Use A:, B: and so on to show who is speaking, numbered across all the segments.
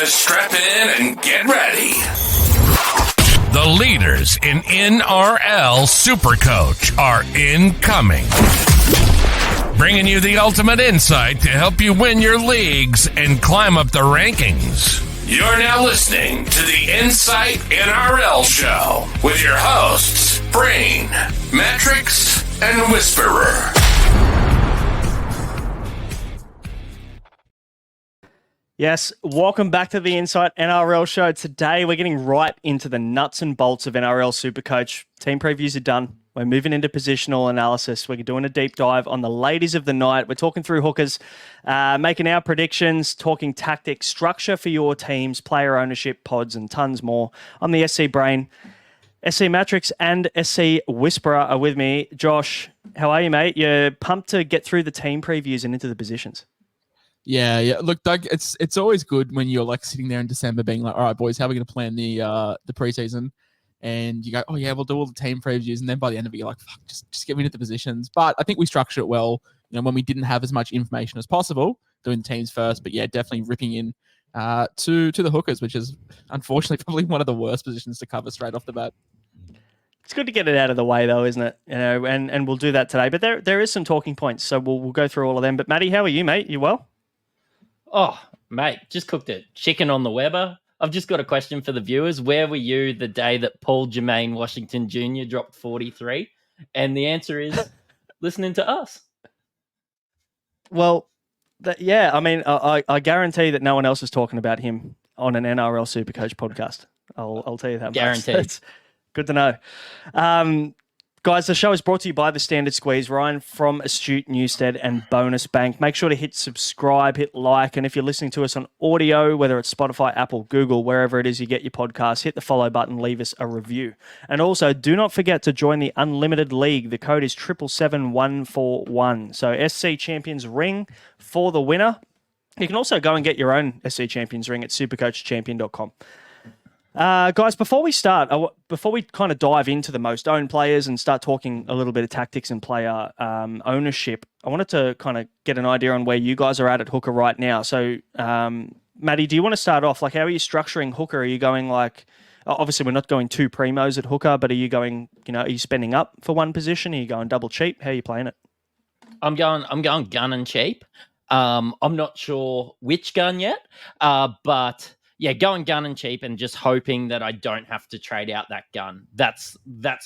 A: So strap in and get ready.
B: The leaders in NRL Supercoach are incoming. Bringing you the ultimate insight to help you win your leagues and climb up the rankings.
A: You're now listening to the Insight NRL Show with your hosts, Brain, Mattrix, and Whisperer.
C: Yes, welcome back to the Insight NRL Show. Today we're getting right into the nuts and bolts of NRL Supercoach. Team previews are done. We're moving into positional analysis. We're doing a deep dive on the ladies of the night. We're talking through hookers, making our predictions, talking tactics, structure for your teams, player ownership, pods, and tons more. I'm the SC Brain. SC Mattrix and SC Whisperer are with me. Josh, how are you, mate? You're pumped to get through the team previews and into the positions.
D: Yeah. Look, Doug, it's always good when you're like sitting there in December being like, all right, boys, how are we going to plan the preseason? And you go, oh yeah, we'll do all the team previews. And then by the end of it, you're like, fuck, just get me into the positions. But I think we structured it well, when we didn't have as much information as possible, doing the teams first. But yeah, definitely ripping in to the hookers, which is unfortunately probably one of the worst positions to cover straight off the bat.
C: It's good to get it out of the way, though, isn't it? And we'll do that today. But there is some talking points, so we'll go through all of them. But Matty, how are you, mate? You well?
E: Oh, mate, just cooked a chicken on the Weber. I've just got a question for the viewers. Where were you the day that Paul Jermaine Washington Jr. dropped 43? And the answer is listening to us.
C: Well, I guarantee that no one else is talking about him on an NRL Supercoach podcast. I'll tell you that.
E: Guaranteed.
C: It's good to know. Guys, the show is brought to you by The Standard Squeeze, Ryan from Astute Newstead and Bonus Bank. Make sure to hit subscribe, hit like, and if you're listening to us on audio, whether it's Spotify, Apple, Google, wherever it is you get your podcast, hit the follow button, leave us a review. And also, do not forget to join the Unlimited League. The code is 777141. So SC Champions ring for the winner. You can also go and get your own SC Champions ring at supercoachchampion.com. Guys, before we start, before we kind of dive into the most owned players and start talking a little bit of tactics and player ownership, I wanted to kind of get an idea on where you guys are at hooker right now. So, Matty, do you want to start off? Like, how are you structuring hooker? Are you going like, obviously we're not going two primos at hooker, but are you going, are you spending up for one position? Are you going double cheap? How are you playing it?
E: I'm going gun and cheap. I'm not sure which gun yet, but yeah, going gun and cheap and just hoping that I don't have to trade out that gun. That's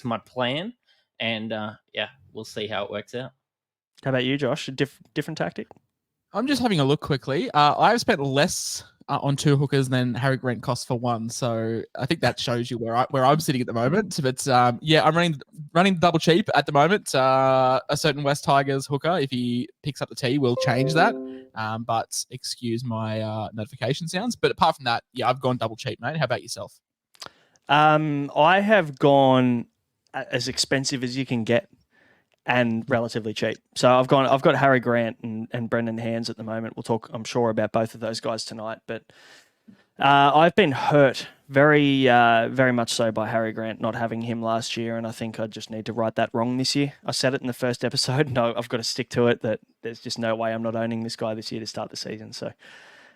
E: my plan. And we'll see how it works out.
C: How about you, Josh? A different tactic?
D: I'm just having a look quickly. I've spent less on two hookers than Harry Grant cost for one. So I think that shows you where I'm sitting at the moment. But I'm running double cheap at the moment. A certain West Tigers hooker, if he picks up the tee, will change that. But excuse my notification sounds. But apart from that, yeah, I've gone double cheap, mate. How about yourself?
C: I have gone as expensive as you can get and relatively cheap. So I've got Harry Grant and Brendan Hands at the moment. We'll talk, I'm sure, about both of those guys tonight. But I've been hurt very, very much so by Harry Grant not having him last year, and I think I just need to right that wrong this year. I said it in the first episode. No, I've got to stick to it. That there's just no way I'm not owning this guy this year to start the season. So,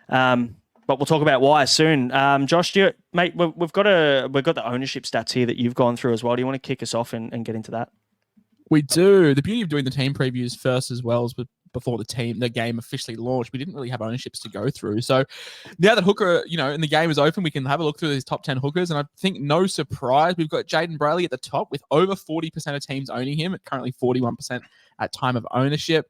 C: but we'll talk about why soon. Josh, mate, we've got the ownership stats here that you've gone through as well. Do you want to kick us off and get into that?
D: We do. The beauty of doing the team previews first as well as before the game officially launched, we didn't really have ownerships to go through. So now that hooker, and the game is open, we can have a look through these top 10 hookers. And I think no surprise, we've got Jaden Brailey at the top with over 40% of teams owning him, at currently 41% at time of ownership.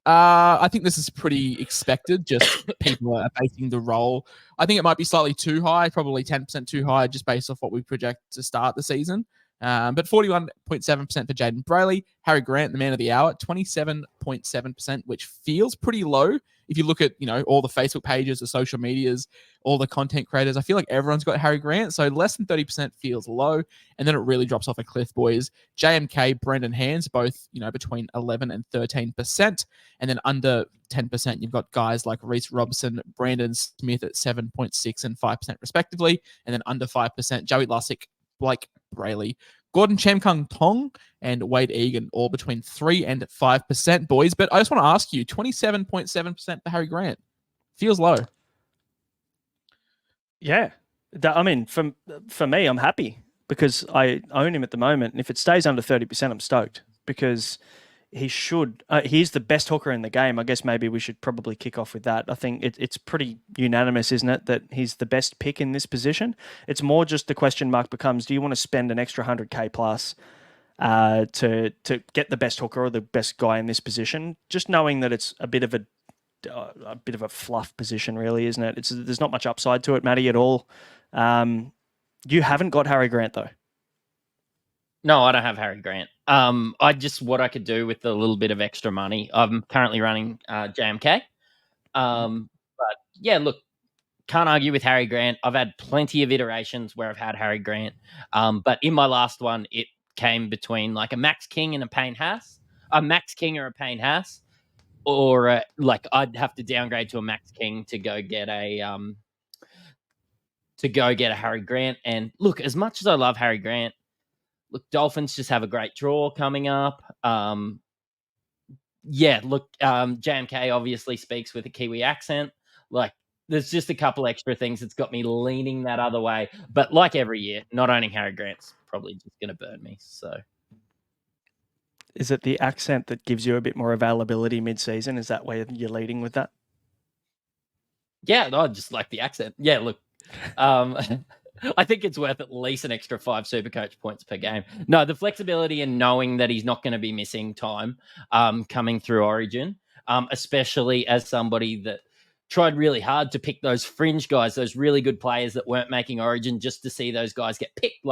D: I think this is pretty expected. Just people are basing the role. I think it might be slightly too high, probably 10% too high, just based off what we project to start the season. But 41.7% for Jaden Brailey. Harry Grant, the man of the hour, 27.7%, which feels pretty low. If you look at, all the Facebook pages, the social medias, all the content creators, I feel like everyone's got Harry Grant. So less than 30% feels low. And then it really drops off a cliff, boys. JMK, Brendan Hands, both, between 11 and 13%. And then under 10%, you've got guys like Reece Robson, Brandon Smith at 7.6 and 5% respectively. And then under 5%, Joey Lussick, Blake Brailey, Gordon Chamkung Tong, and Wade Egan, all between 3 and 5%, boys. But I just want to ask you, 27.7% for Harry Grant. Feels low.
C: Yeah. I mean, for me, I'm happy because I own him at the moment. And if it stays under 30%, I'm stoked because he should. He's the best hooker in the game. I guess maybe we should probably kick off with that. I think it's pretty unanimous, isn't it, that he's the best pick in this position? It's more just the question mark becomes, do you want to spend an extra 100K plus to get the best hooker or the best guy in this position? Just knowing that it's a bit of a fluff position, really, isn't it? There's not much upside to it, Matty, at all. You haven't got Harry Grant though.
E: No, I don't have Harry Grant. What I could do with a little bit of extra money. I'm currently running JMK. But yeah, look, can't argue with Harry Grant. I've had plenty of iterations where I've had Harry Grant. But in my last one, it came between like a Max King and a Payne Haas. A Max King or a Payne Haas. Or like I'd have to downgrade to a Max King to go get a Harry Grant. And look, as much as I love Harry Grant, look, Dolphins just have a great draw coming up. JMK obviously speaks with a Kiwi accent. Like, there's just a couple extra things that's got me leaning that other way. But like every year, not owning Harry Grant's probably just going to burn me. So,
C: is it the accent that gives you a bit more availability mid-season? Is that where you're leading with that?
E: Yeah, I just like the accent. Yeah, look. I think it's worth at least an extra 5 Supercoach points per game. No, the flexibility and knowing that he's not going to be missing time coming through Origin, especially as somebody that tried really hard to pick those fringe guys, those really good players that weren't making Origin, just to see those guys get picked.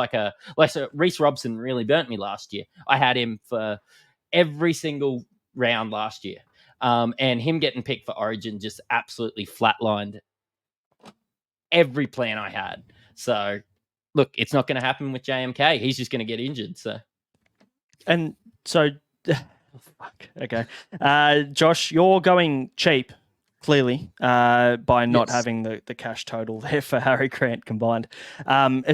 E: So Reece Robson really burnt me last year. I had him for every single round last year. And him getting picked for Origin just absolutely flatlined every plan I had. So, look, it's not going to happen with JMK. He's just going to get injured.
C: Okay. Josh, you're going cheap, clearly, by not having the cash total there for Harry Grant combined.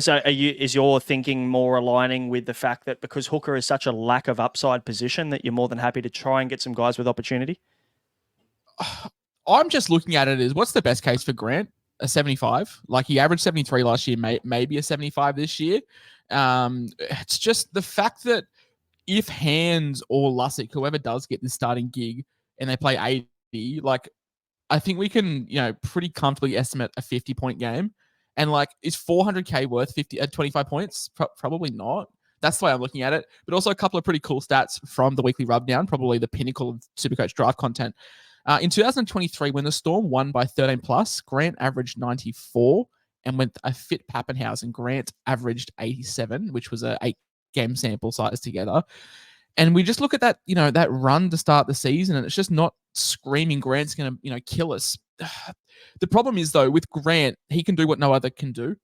C: So is your thinking more aligning with the fact that because hooker is such a lack of upside position that you're more than happy to try and get some guys with opportunity?
D: I'm just looking at it as what's the best case for Grant? A 75. Like he averaged 73 last year, maybe a 75 this year. It's just the fact that if Hands or Lussick, whoever does get the starting gig and they play 80, like I think we can, pretty comfortably estimate a 50-point game. And like, is 400K worth 25 points? Probably not. That's the way I'm looking at it. But also a couple of pretty cool stats from the weekly rubdown, probably the pinnacle of Supercoach draft content. In 2023, when the Storm won by 13 plus, Grant averaged 94, and with a fit Pappenhausen, Grant averaged 87, which was a 8-game sample size together. And we just look at that, that run to start the season, and it's just not screaming Grant's going to, kill us. The problem is, though, with Grant, he can do what no other can do.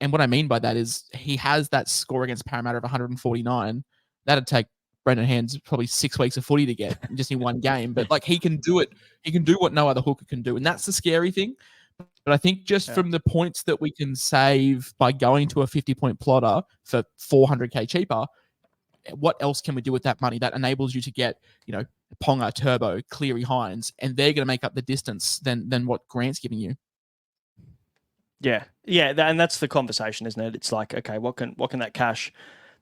D: And what I mean by that is he has that score against Parramatta of 149. That'd take Brendan Hands probably 6 weeks of footy to get just in one game, but like he can do it. He can do what no other hooker can do, and that's the scary thing. But I think just from the points that we can save by going to a 50-point plotter for 400K cheaper, what else can we do with that money that enables you to get, Ponga, Turbo, Cleary, Hines, and they're going to make up the distance than what Grant's giving you.
C: Yeah, and that's the conversation, isn't it? It's like, okay, what can that cash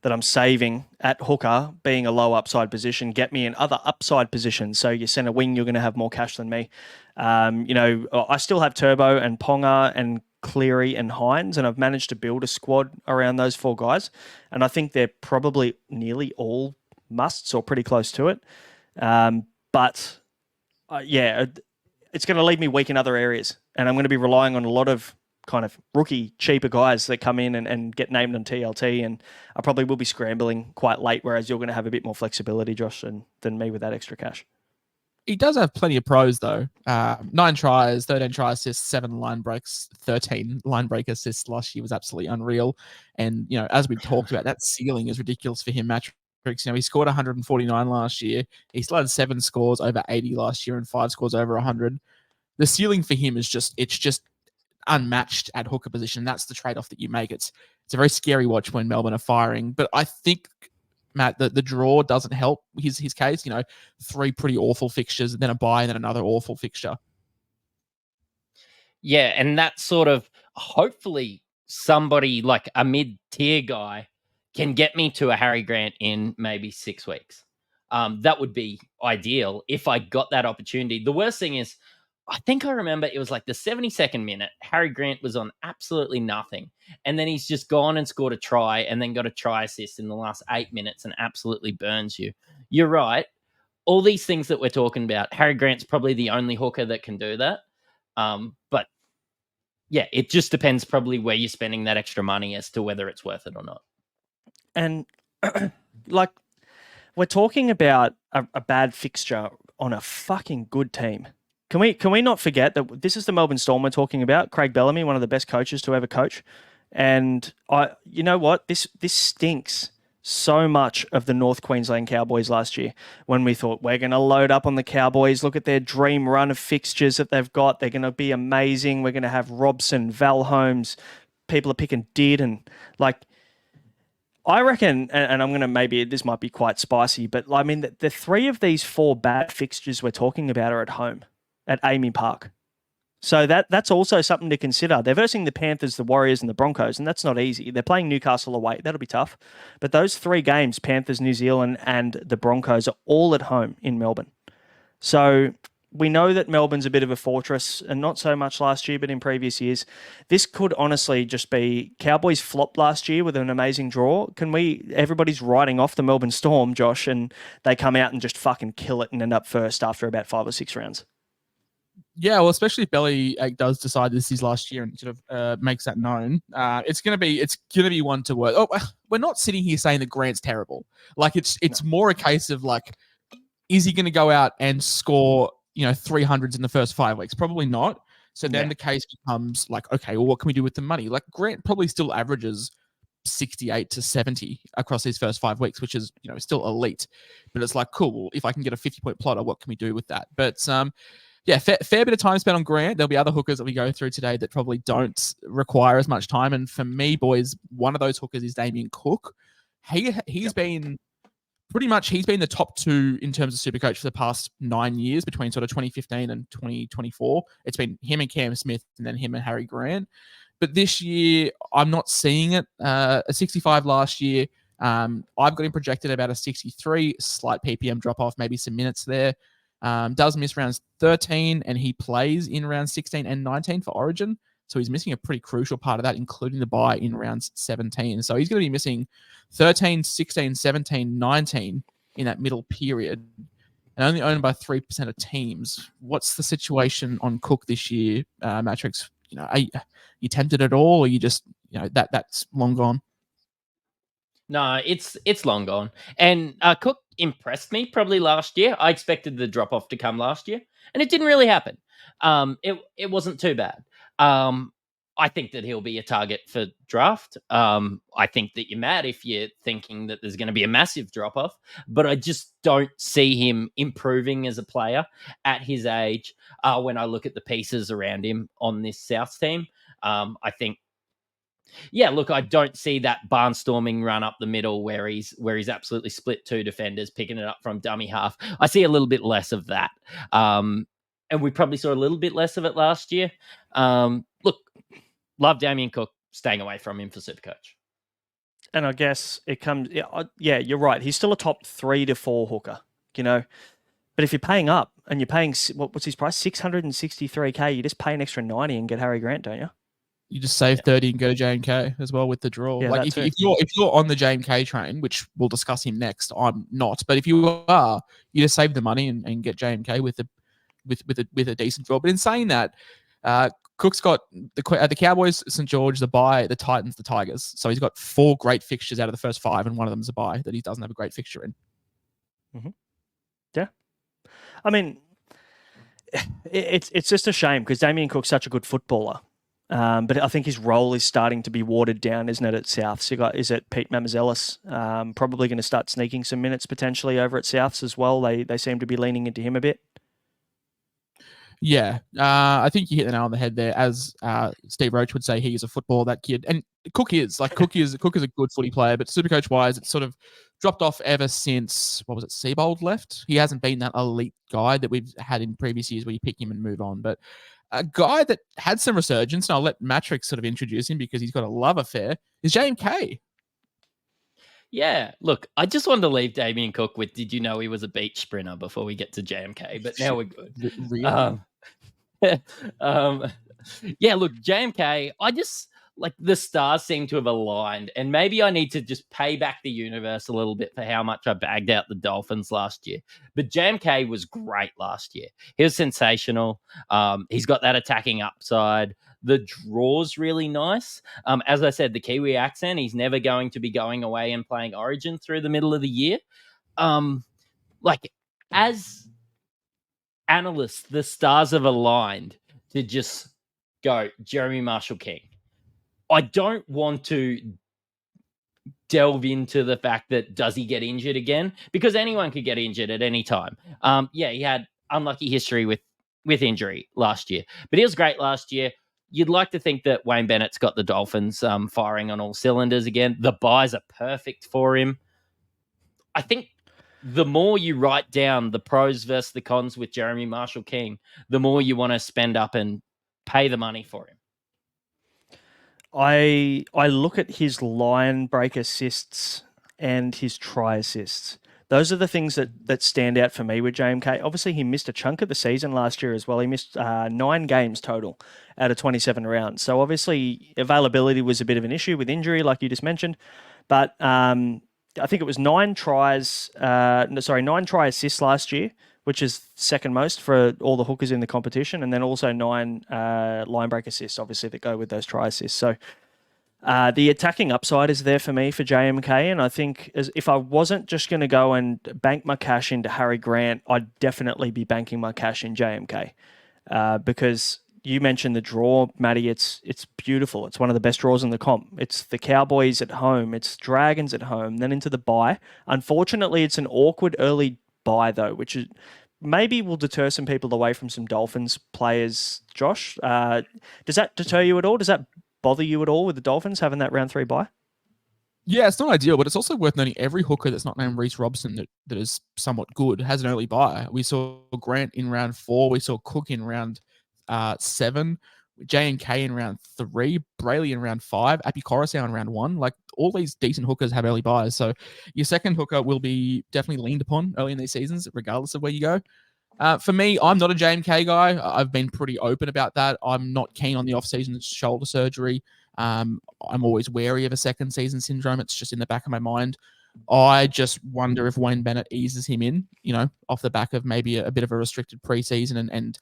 C: that I'm saving at hooker, being a low upside position, get me in other upside positions? So you send a wing, you're going to have more cash than me. I still have Turbo and Ponga and Cleary and Hines, and I've managed to build a squad around those 4 guys. And I think they're probably nearly all musts or pretty close to it. But it's going to leave me weak in other areas. And I'm going to be relying on a lot of kind of rookie, cheaper guys that come in and get named on TLT, and I probably will be scrambling quite late, whereas you're going to have a bit more flexibility, Josh, than me with that extra cash.
D: He does have plenty of pros, though. 9 tries, 13 try assists, 7 line breaks, 13 line break assists last year was absolutely unreal. And, as we talked about, that ceiling is ridiculous for him, Mattrix. He scored 149 last year. He still had 7 scores over 80 last year and 5 scores over 100. The ceiling for him is just unmatched at hooker position. That's the trade-off that you make. It's a very scary watch when Melbourne are firing. But I think, Matt, the draw doesn't help his case. 3 pretty awful fixtures, and then a bye, and then another awful fixture.
E: Yeah, and that sort of, hopefully somebody like a mid-tier guy can get me to a Harry Grant in maybe 6 weeks. That would be ideal if I got that opportunity. The worst thing is, I think I remember it was like the 72nd minute. Harry Grant was on absolutely nothing. And then he's just gone and scored a try and then got a try assist in the last 8 minutes and absolutely burns you. You're right. All these things that we're talking about, Harry Grant's probably the only hooker that can do that. But yeah, it just depends probably where you're spending that extra money as to whether it's worth it or not.
C: And like, we're talking about a bad fixture on a fucking good team. Can we not forget that this is the Melbourne Storm we're talking about? Craig Bellamy, one of the best coaches to ever coach. And you know what? This stinks so much of the North Queensland Cowboys last year, when we thought we're going to load up on the Cowboys. Look at their dream run of fixtures that they've got. They're going to be amazing. We're going to have Robson, Val Holmes. People are picking Did, and like, I reckon, and I'm going to, maybe this might be quite spicy, but I mean, the 3 of these 4 bad fixtures we're talking about are at home at Amy Park. So that's also something to consider. They're versing the Panthers, the Warriors, and the Broncos, and that's not easy. They're playing Newcastle away. That'll be tough. But those 3 games, Panthers, New Zealand, and the Broncos, are all at home in Melbourne. So we know that Melbourne's a bit of a fortress, and not so much last year, but in previous years. This could honestly just be Cowboys flopped last year with an amazing draw. Everybody's writing off the Melbourne Storm, Josh, and they come out and just fucking kill it and end up first after about 5 or 6 rounds.
D: Yeah, well, especially if Bellyache does decide this is last year and sort of makes that known, it's gonna be one to work. Oh, we're not sitting here saying that Grant's terrible. Like, it's more a case of like, is he going to go out and score 300s in the first 5 weeks? Probably not. So then the case becomes like, okay, well, what can we do with the money? Like, Grant probably still averages 68 to 70 across these first 5 weeks, which is still elite. But it's like, cool. Well, if I can get a 50-point plotter, what can we do with that? But yeah, fair bit of time spent on Grant. There'll be other hookers that we go through today that probably don't require as much time. And for me, boys, one of those hookers is Damien Cook. He's been the top 2 in terms of Supercoach for the past 9 years, between sort of 2015 and 2024. It's been him and Cam Smith, and then him and Harry Grant. But this year, I'm not seeing it. A 65 last year. I've got him projected about a 63, slight PPM drop off, maybe some minutes there. Does miss rounds 13, and he plays in rounds 16 and 19 for Origin. So he's missing a pretty crucial part of that, including the bye in rounds 17. So he's going to be missing 13, 16, 17, 19 in that middle period, and only owned by 3% of teams. What's the situation on Cook this year, Mattrix? Are you tempted at all, or you just, that's long gone?
E: No, it's long gone. And Cook impressed me probably last year. I expected the drop off to come last year, and it didn't really happen. It wasn't too bad. I think that he'll be a target for draft. I think that you're mad if you're thinking that there's going to be a massive drop off, but I just don't see him improving as a player at his age. When I look at the pieces around him on this South team, I think, yeah, look, I don't see that barnstorming run up the middle where he's absolutely split 2 defenders, picking it up from dummy half. I see a little bit less of that. And we probably saw a little bit less of it last year. Look, love Damien Cook, staying away from him for Supercoach.
C: And I guess it comes, yeah, you're right. He's still a top 3 to 4 hooker, But if you're paying up and you're paying, what's his price? 663K, you just pay an extra 90 and get Harry Grant, don't you?
D: You just save 30 and go to J&K as well with the draw.
C: Yeah,
D: like if you're on the J&K train, which we'll discuss him next, I'm not. But if you are, you just save the money and get J&K with a decent draw. But in saying that, Cook's got the Cowboys, St. George, the bye, the Titans, the Tigers. So he's got 4 great fixtures out of the first 5, and one of them is a bye that he doesn't have a great fixture in.
C: Mm-hmm. Yeah, I mean, it's just a shame because Damien Cook's such a good footballer. But I think his role is starting to be watered down, isn't it, at South? So is it Pete Mamazelis? Probably going to start sneaking some minutes potentially over at Souths as well. They seem to be leaning into him a bit.
D: Yeah, I think you hit the nail on the head there. As Steve Roach would say, he is a footballer, that kid. And Cook is a good footy player, but Supercoach wise, it's sort of dropped off ever since, Seabold left. He hasn't been that elite guy that we've had in previous years where you pick him and move on. But A guy that had some resurgence, and I'll let Mattrix sort of introduce him because he's got a love affair, is JMK.
E: Yeah, look, I just wanted to leave Damien Cook with, did you know he was a beach sprinter before we get to JMK? But now we're good.
D: Really?
E: Yeah, look, JMK, I just like the stars seem to have aligned, and maybe I need to just pay back the universe a little bit for how much I bagged out the Dolphins last year. But JMK was great last year. He was sensational. He's got that attacking upside. The draw's really nice. As I said, the Kiwi accent, he's never going to be going away and playing Origin through the middle of the year. Like, as analysts, the stars have aligned to just go Jeremy Marshall-King. I don't want to delve into the fact that does he get injured again, because anyone could get injured at any time. Yeah, he had unlucky history with injury last year, but he was great last year. You'd like to think that Wayne Bennett's got the Dolphins firing on all cylinders again. The buys are perfect for him. I think the more you write down the pros versus the cons with Jeremy Marshall-King, the more you want to spend up and pay the money for him.
C: I look at his line break assists and his try assists. Those are the things that stand out for me with JMK. Obviously, he missed a chunk of the season last year as well. He missed 9 games total out of 27 rounds. So obviously, availability was a bit of an issue with injury, like you just mentioned. But I think it was 9 try assists last year, which is second most for all the hookers in the competition, and then also 9 line break assists, obviously, that go with those try assists. So the attacking upside is there for me for JMK, and I think if I wasn't just going to go and bank my cash into Harry Grant, I'd definitely be banking my cash in JMK because you mentioned the draw, Matty. It's beautiful. It's one of the best draws in the comp. It's the Cowboys at home. It's Dragons at home, then into the bye. Unfortunately, it's an awkward early bye, though, which is maybe will deter some people away from some Dolphins players. Josh, does that deter you at all? Does that bother you at all with the Dolphins having that round 3 bye?
D: Yeah, it's not ideal, but it's also worth noting every hooker that's not named Reece Robson that is somewhat good has an early bye. We saw Grant in round 4. We saw Cook in round 7. J&K in round 3, Brayley in round 5, Api Coruscant in round 1. Like, all these decent hookers have early buys. So your second hooker will be definitely leaned upon early in these seasons, regardless of where you go. For me, I'm not a JMK guy. I've been pretty open about that. I'm not keen on the off-season shoulder surgery. I'm always wary of a second season syndrome. It's just in the back of my mind. I just wonder if Wayne Bennett eases him in, off the back of maybe a bit of a restricted preseason and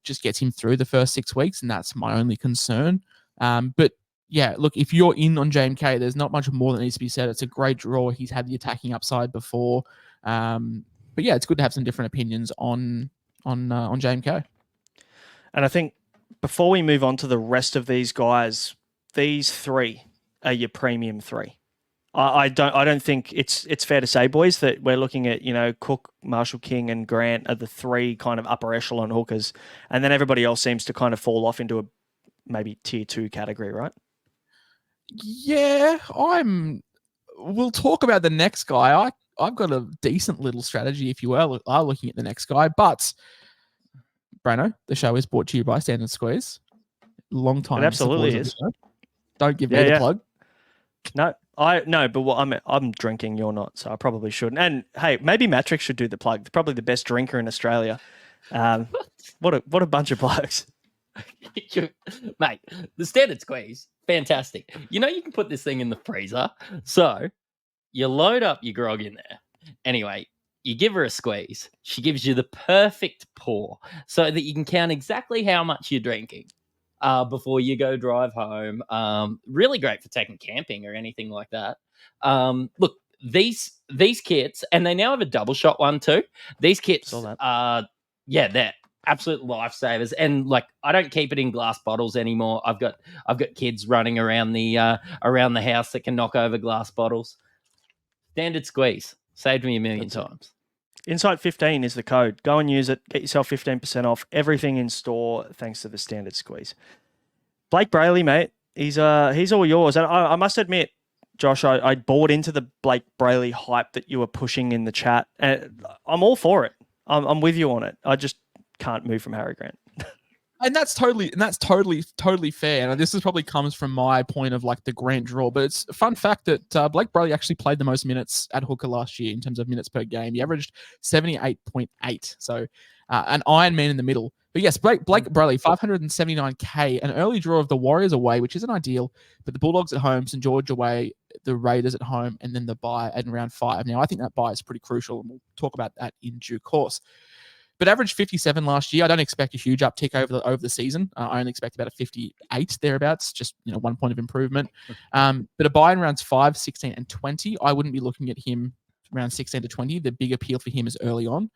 D: just gets him through the first 6 weeks. And that's my only concern. But yeah, look, if you're in on JMK, there's not much more that needs to be said. It's a great draw. He's had the attacking upside before. But yeah, it's good to have some different opinions on JMK.
C: And I think before we move on to the rest of these guys, these 3 are your premium 3. I don't think it's fair to say, boys, that we're looking at Cook, Marshall-King, and Grant are the 3 kind of upper echelon hookers, and then everybody else seems to kind of fall off into a maybe tier 2 category, right?
D: Yeah, we'll talk about the next guy. I've got a decent little strategy if you are looking at the next guy, but Braino, the show is brought to you by Standard Squeeze. Long time.
C: It absolutely is.
D: Don't give me the plug.
C: No, but I'm drinking. You're not, so I probably shouldn't. And hey, maybe Mattrix should do the plug. They're probably the best drinker in Australia. What a bunch of blokes.
E: Mate, the Standard Squeeze, fantastic. You can put this thing in the freezer, so you load up your grog in there. Anyway, you give her a squeeze. She gives you the perfect pour so that you can count exactly how much you're drinking before you go drive home. Really great for taking camping or anything like that. Look, these kits, and they now have a double shot one too. These kits are, they're absolute lifesavers. And like, I don't keep it in glass bottles anymore. I've got kids running around the house that can knock over glass bottles. Standard Squeeze saved me a million times.
C: Insight 15 is the code. Go and use it. Get yourself 15% off everything in store thanks to the Standard Squeeze. Blake Brayley, mate, he's all yours. And I must admit, Josh, I bought into the Blake Brayley hype that you were pushing in the chat. And I'm all for it. I'm with you on it. I just can't move from Harry Grant.
D: And that's totally fair. And this is probably comes from my point of like the Grant draw. But it's a fun fact that Blake Brailey actually played the most minutes at hooker last year in terms of minutes per game. He averaged 78.8. So an Iron Man in the middle. But yes, Blake Brailey, 579K, an early draw of the Warriors away, which isn't ideal, but the Bulldogs at home, St. George away, the Raiders at home, and then the bye in round 5. Now, I think that bye is pretty crucial, and we'll talk about that in due course. But averaged 57 last year. I don't expect a huge uptick over the season. I only expect about a 58 thereabouts, just 1 point of improvement. But a bye in rounds 5, 16, and 20, I wouldn't be looking at him around 16 to 20. The big appeal for him is early on,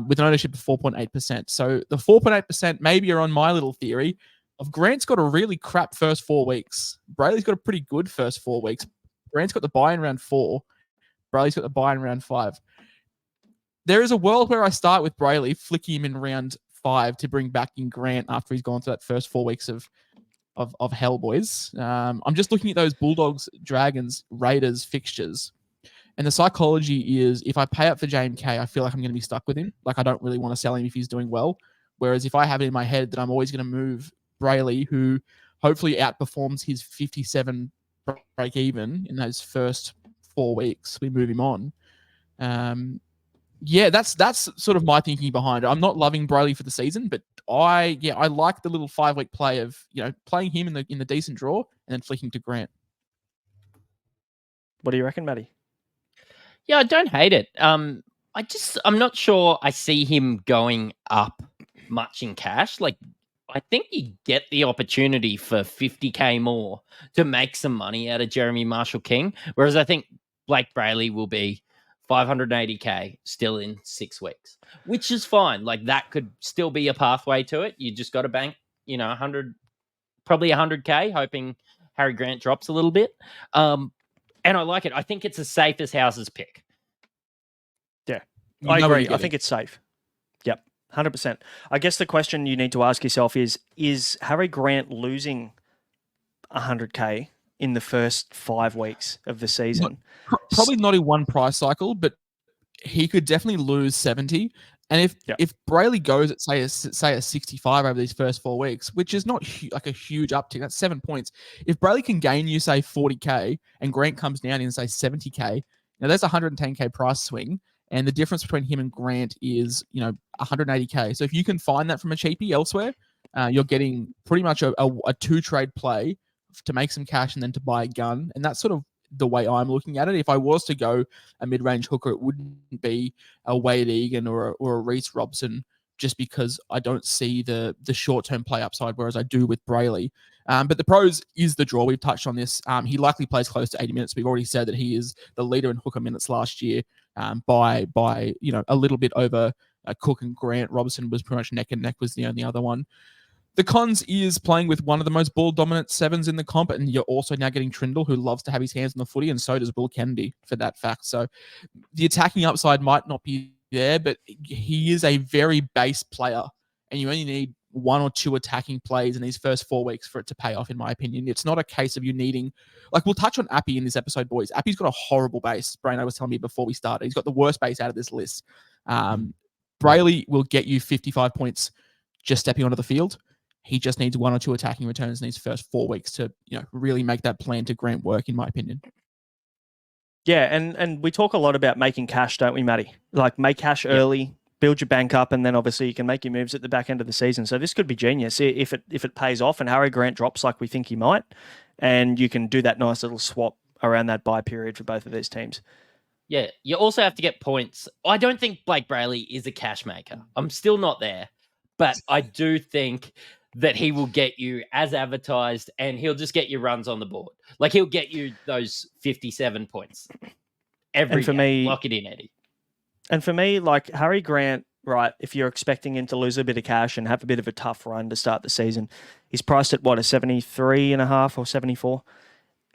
D: with an ownership of 4.8%. So the 4.8%, maybe you're on my little theory of Grant's got a really crap first 4 weeks. Brayley's got a pretty good first 4 weeks. Grant's got the bye in round 4. Brayley's got the bye in round 5. There is a world where I start with Brailey, flick him in round 5 to bring back in Grant after he's gone through that first 4 weeks of hell, boys. I'm just looking at those Bulldogs, Dragons, Raiders fixtures. And the psychology is if I pay up for JMK, I feel like I'm going to be stuck with him. Like I don't really want to sell him if he's doing well. Whereas if I have it in my head that I'm always going to move Brailey, who hopefully outperforms his 57 break even in those first 4 weeks, we move him on. Yeah, that's sort of my thinking behind it. I'm not loving Brailey for the season, but I like the little 5 week play of playing him in the decent draw and then flicking to Grant.
C: What do you reckon, Matty?
E: Yeah, I don't hate it. I'm not sure I see him going up much in cash. Like, I think you get the opportunity for 50K more to make some money out of Jeremy Marshall-King, whereas I think Blake Brailey will be 580K still in 6 weeks, which is fine. Like, that could still be a pathway to it. You just got to bank, 100K, hoping Harry Grant drops a little bit. And I like it. I think it's as safe as houses pick.
C: Yeah, I agree. I think it's safe. Yep, 100%. I guess the question you need to ask yourself is Harry Grant losing 100K in the first 5 weeks of the season?
D: Probably not in one price cycle, but he could definitely lose 70. And if Brailey goes at say a 65 over these first 4 weeks, which is not like a huge uptick, that's 7 points. If Brailey can gain you say 40K and Grant comes down in say 70K, now there's a 110K price swing, and the difference between him and Grant is 180K. So if you can find that from a cheapie elsewhere, you're getting pretty much a 2-trade play to make some cash and then to buy a gun, and that's sort of the way I'm looking at it. If I was to go a mid-range hooker, it wouldn't be a Wade Egan or a Reece Robson, just because I don't see the short-term play upside, whereas I do with Brailey. But the pros is the draw. We've touched on this. He likely plays close to 80 minutes. We've already said that he is the leader in hooker minutes last year by a little bit over Cook and Grant. Robertson was pretty much neck and neck, was the only other one. The cons is playing with one of the most ball-dominant 7s in the comp, and you're also now getting Trindle, who loves to have his hands on the footy, and so does Will Kennedy, for that fact. So the attacking upside might not be there, but he is a very base player, and you only need 1 or 2 attacking plays in these first 4 weeks for it to pay off, in my opinion. It's not a case of you needing... Like, we'll touch on Appy in this episode, boys. Appy's got a horrible base. Braino was telling me before we started. He's got the worst base out of this list. Brailey will get you 55 points just stepping onto the field. He just needs 1 or 2 attacking returns in these first 4 weeks to, really make that plan to Grant work, in my opinion.
C: Yeah, and we talk a lot about making cash, don't we, Matty? Like, make cash early, build your bank up, and then obviously you can make your moves at the back end of the season. So this could be genius if it pays off and Harry Grant drops like we think he might, and you can do that nice little swap around that bye period for both of these teams.
E: Yeah, you also have to get points. I don't think Blake Brailey is a cash maker. I'm still not there, but I do think that he will get you as advertised, and he'll just get you runs on the board. Like, he'll get you those 57 points every game. Lock it in, Eddie.
C: And for me, like, Harry Grant, right, if you're expecting him to lose a bit of cash and have a bit of a tough run to start the season, he's priced at, a 73.5 or 74?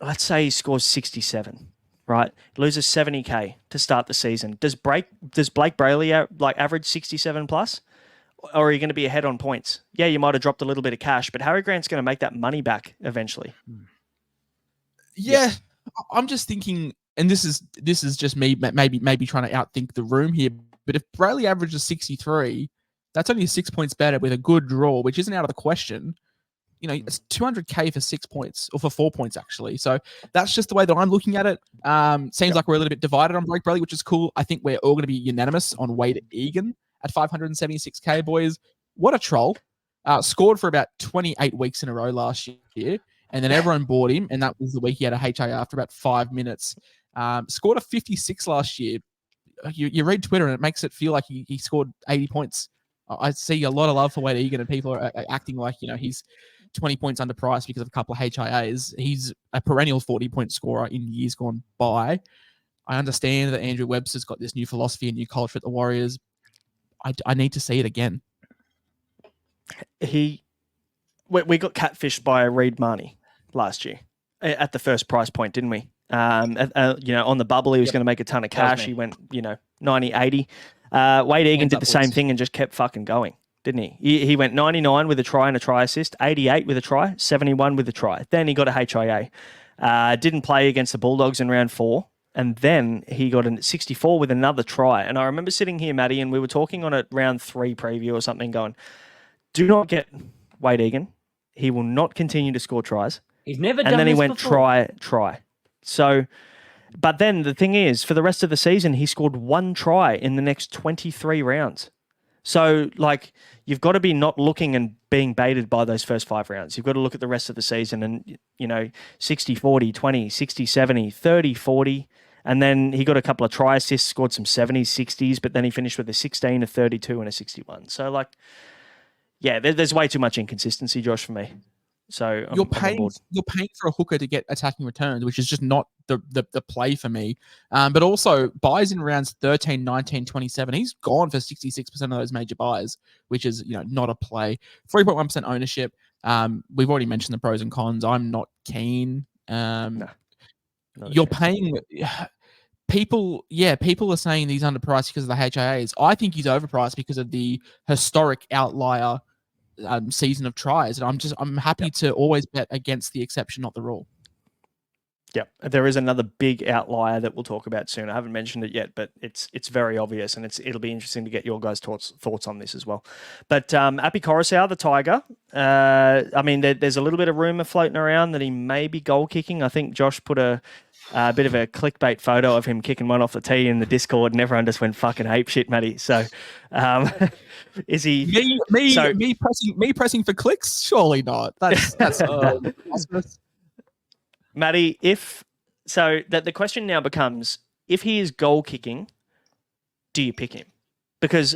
C: Let's say he scores 67, right? He loses 70K to start the season. Does Blake Brailey average 67 plus? Or are you going to be ahead on points? Yeah, you might have dropped a little bit of cash, but Harry Grant's going to make that money back eventually.
D: Yeah, I'm just thinking, and this is just me maybe trying to outthink the room here, but if Brailey averages 63, That's only 6 points better with a good draw, which isn't out of the question. You know, it's 200K for 6 points, or for 4 points, actually. So that's just the way that I'm looking at it. Seems like we're a little bit divided on Blake Borelli, which is cool. I think we're all going to be unanimous on Wade Egan at 576K, boys. What a troll. Scored for about 28 weeks in a row last year, and then everyone bought him, and that was the week he had a HA after about 5 minutes. Scored a 56 last year. You read Twitter, and it makes it feel like he scored 80 points. I see a lot of love for Wade Egan, and people are acting like, you know, he's 20 points underpriced because of a couple of HIAs. He's a perennial 40-point scorer in years gone by. I understand that Andrew Webster's got this new philosophy and new culture at the Warriors. I need to see it again.
C: We got catfished by Reid Marnie last year at the first price point, didn't we? You know, on the bubble, he was going to make a ton of cash. He went, you know, 90, 80. Wade Egan did the same thing and just kept fucking going, didn't he? He went 99 with a try and a try assist, 88 with a try, 71 with a try. Then he got a HIA. Didn't play against the Bulldogs in round 4. And then he got a 64 with another try. And I remember sitting here, Matty, and we were talking on a round 3 preview or something going, do not get Wade Egan. He will not continue to score tries.
E: He's never done this.
C: And then he went
E: before.
C: try. So, but then the thing is, for the rest of the season, he scored 1 try in the next 23 rounds. So, like, you've got to be not looking and being baited by those first 5 rounds. You've got to look at the rest of the season and, you know, 60, 40, 20, 60, 70, 30, 40. And then he got a couple of try assists, scored some 70s, 60s, but then he finished with a 16, a 32, and a 61. So, like, yeah, there's way too much inconsistency, Josh, for me. So
D: you're paying for a hooker to get attacking returns, which is just not the play for me. But also buys in rounds 13, 19, 27. He's gone for 66% of those major buys, which is, you know, not a play. 3.1% ownership. We've already mentioned the pros and cons. I'm not keen. You're paying people are saying he's underpriced because of the HIAs. I think he's overpriced because of the historic outlier season of tries, and I'm happy to always bet against the exception, not the rule.
C: Yeah, there is another big outlier that we'll talk about soon. I haven't mentioned it yet, but it's very obvious, and it'll be interesting to get your guys' thoughts on this as well. But Api Coruscant, the Tiger, I mean, there's a little bit of rumor floating around that he may be goal kicking. I think Josh put a bit of a clickbait photo of him kicking one off the tee in the Discord, and everyone just went fucking ape shit, Matty. So, is he
D: me pressing for clicks? Surely not. That's
C: Matty. The question now becomes, if he is goal kicking, do you pick him? Because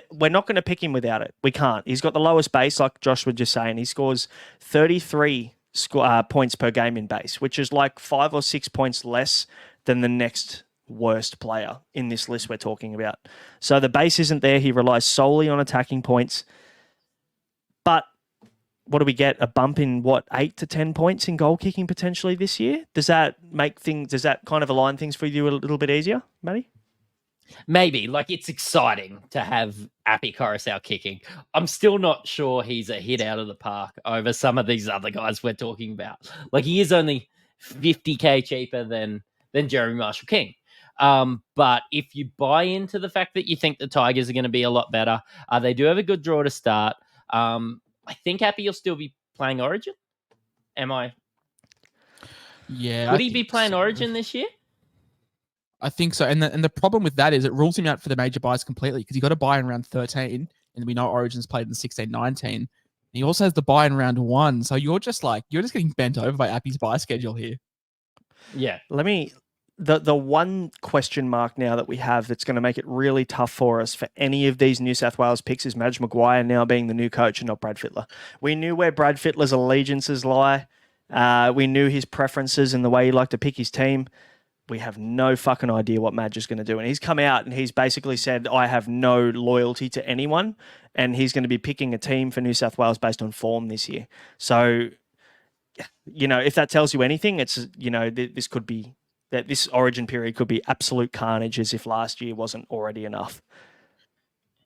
C: we're not going to pick him without it. We can't. He's got the lowest base, like Josh was just saying. He scores 33 points per game in base, which is like 5 or 6 points less than the next worst player in this list we're talking about. So the base isn't there. He relies solely on attacking points. But what do we get? A bump in 8 to 10 points in goal kicking potentially this year? Does that kind of align things for you a little bit easier, Matty?
E: Maybe. Like, it's exciting to have Api Coruscant kicking. I'm still not sure he's a hit out of the park over some of these other guys we're talking about. Like, he is only 50K cheaper than Jeremy Marshall King. But if you buy into the fact that you think the Tigers are going to be a lot better, they do have a good draw to start. I think Api will still be playing Origin. Am I?
D: Yeah.
E: Would he be playing Origin this year?
D: I think so. And the problem with that is it rules him out for the major buys completely, because you got to buy in round 13, and we know Origin's played in 16, 19. And he also has the buy in round 1. So you're just getting bent over by Api's buy schedule here.
E: Yeah.
C: The one question mark now that we have that's going to make it really tough for us for any of these New South Wales picks is Madge Maguire now being the new coach and not Brad Fittler. We knew where Brad Fittler's allegiances lie. We knew his preferences and the way he liked to pick his team. We have no fucking idea what Madge is going to do. And he's come out and he's basically said, I have no loyalty to anyone. And he's going to be picking a team for New South Wales based on form this year. So, you know, if that tells you anything, it's, you know, this Origin period could be absolute carnage, as if last year wasn't already enough.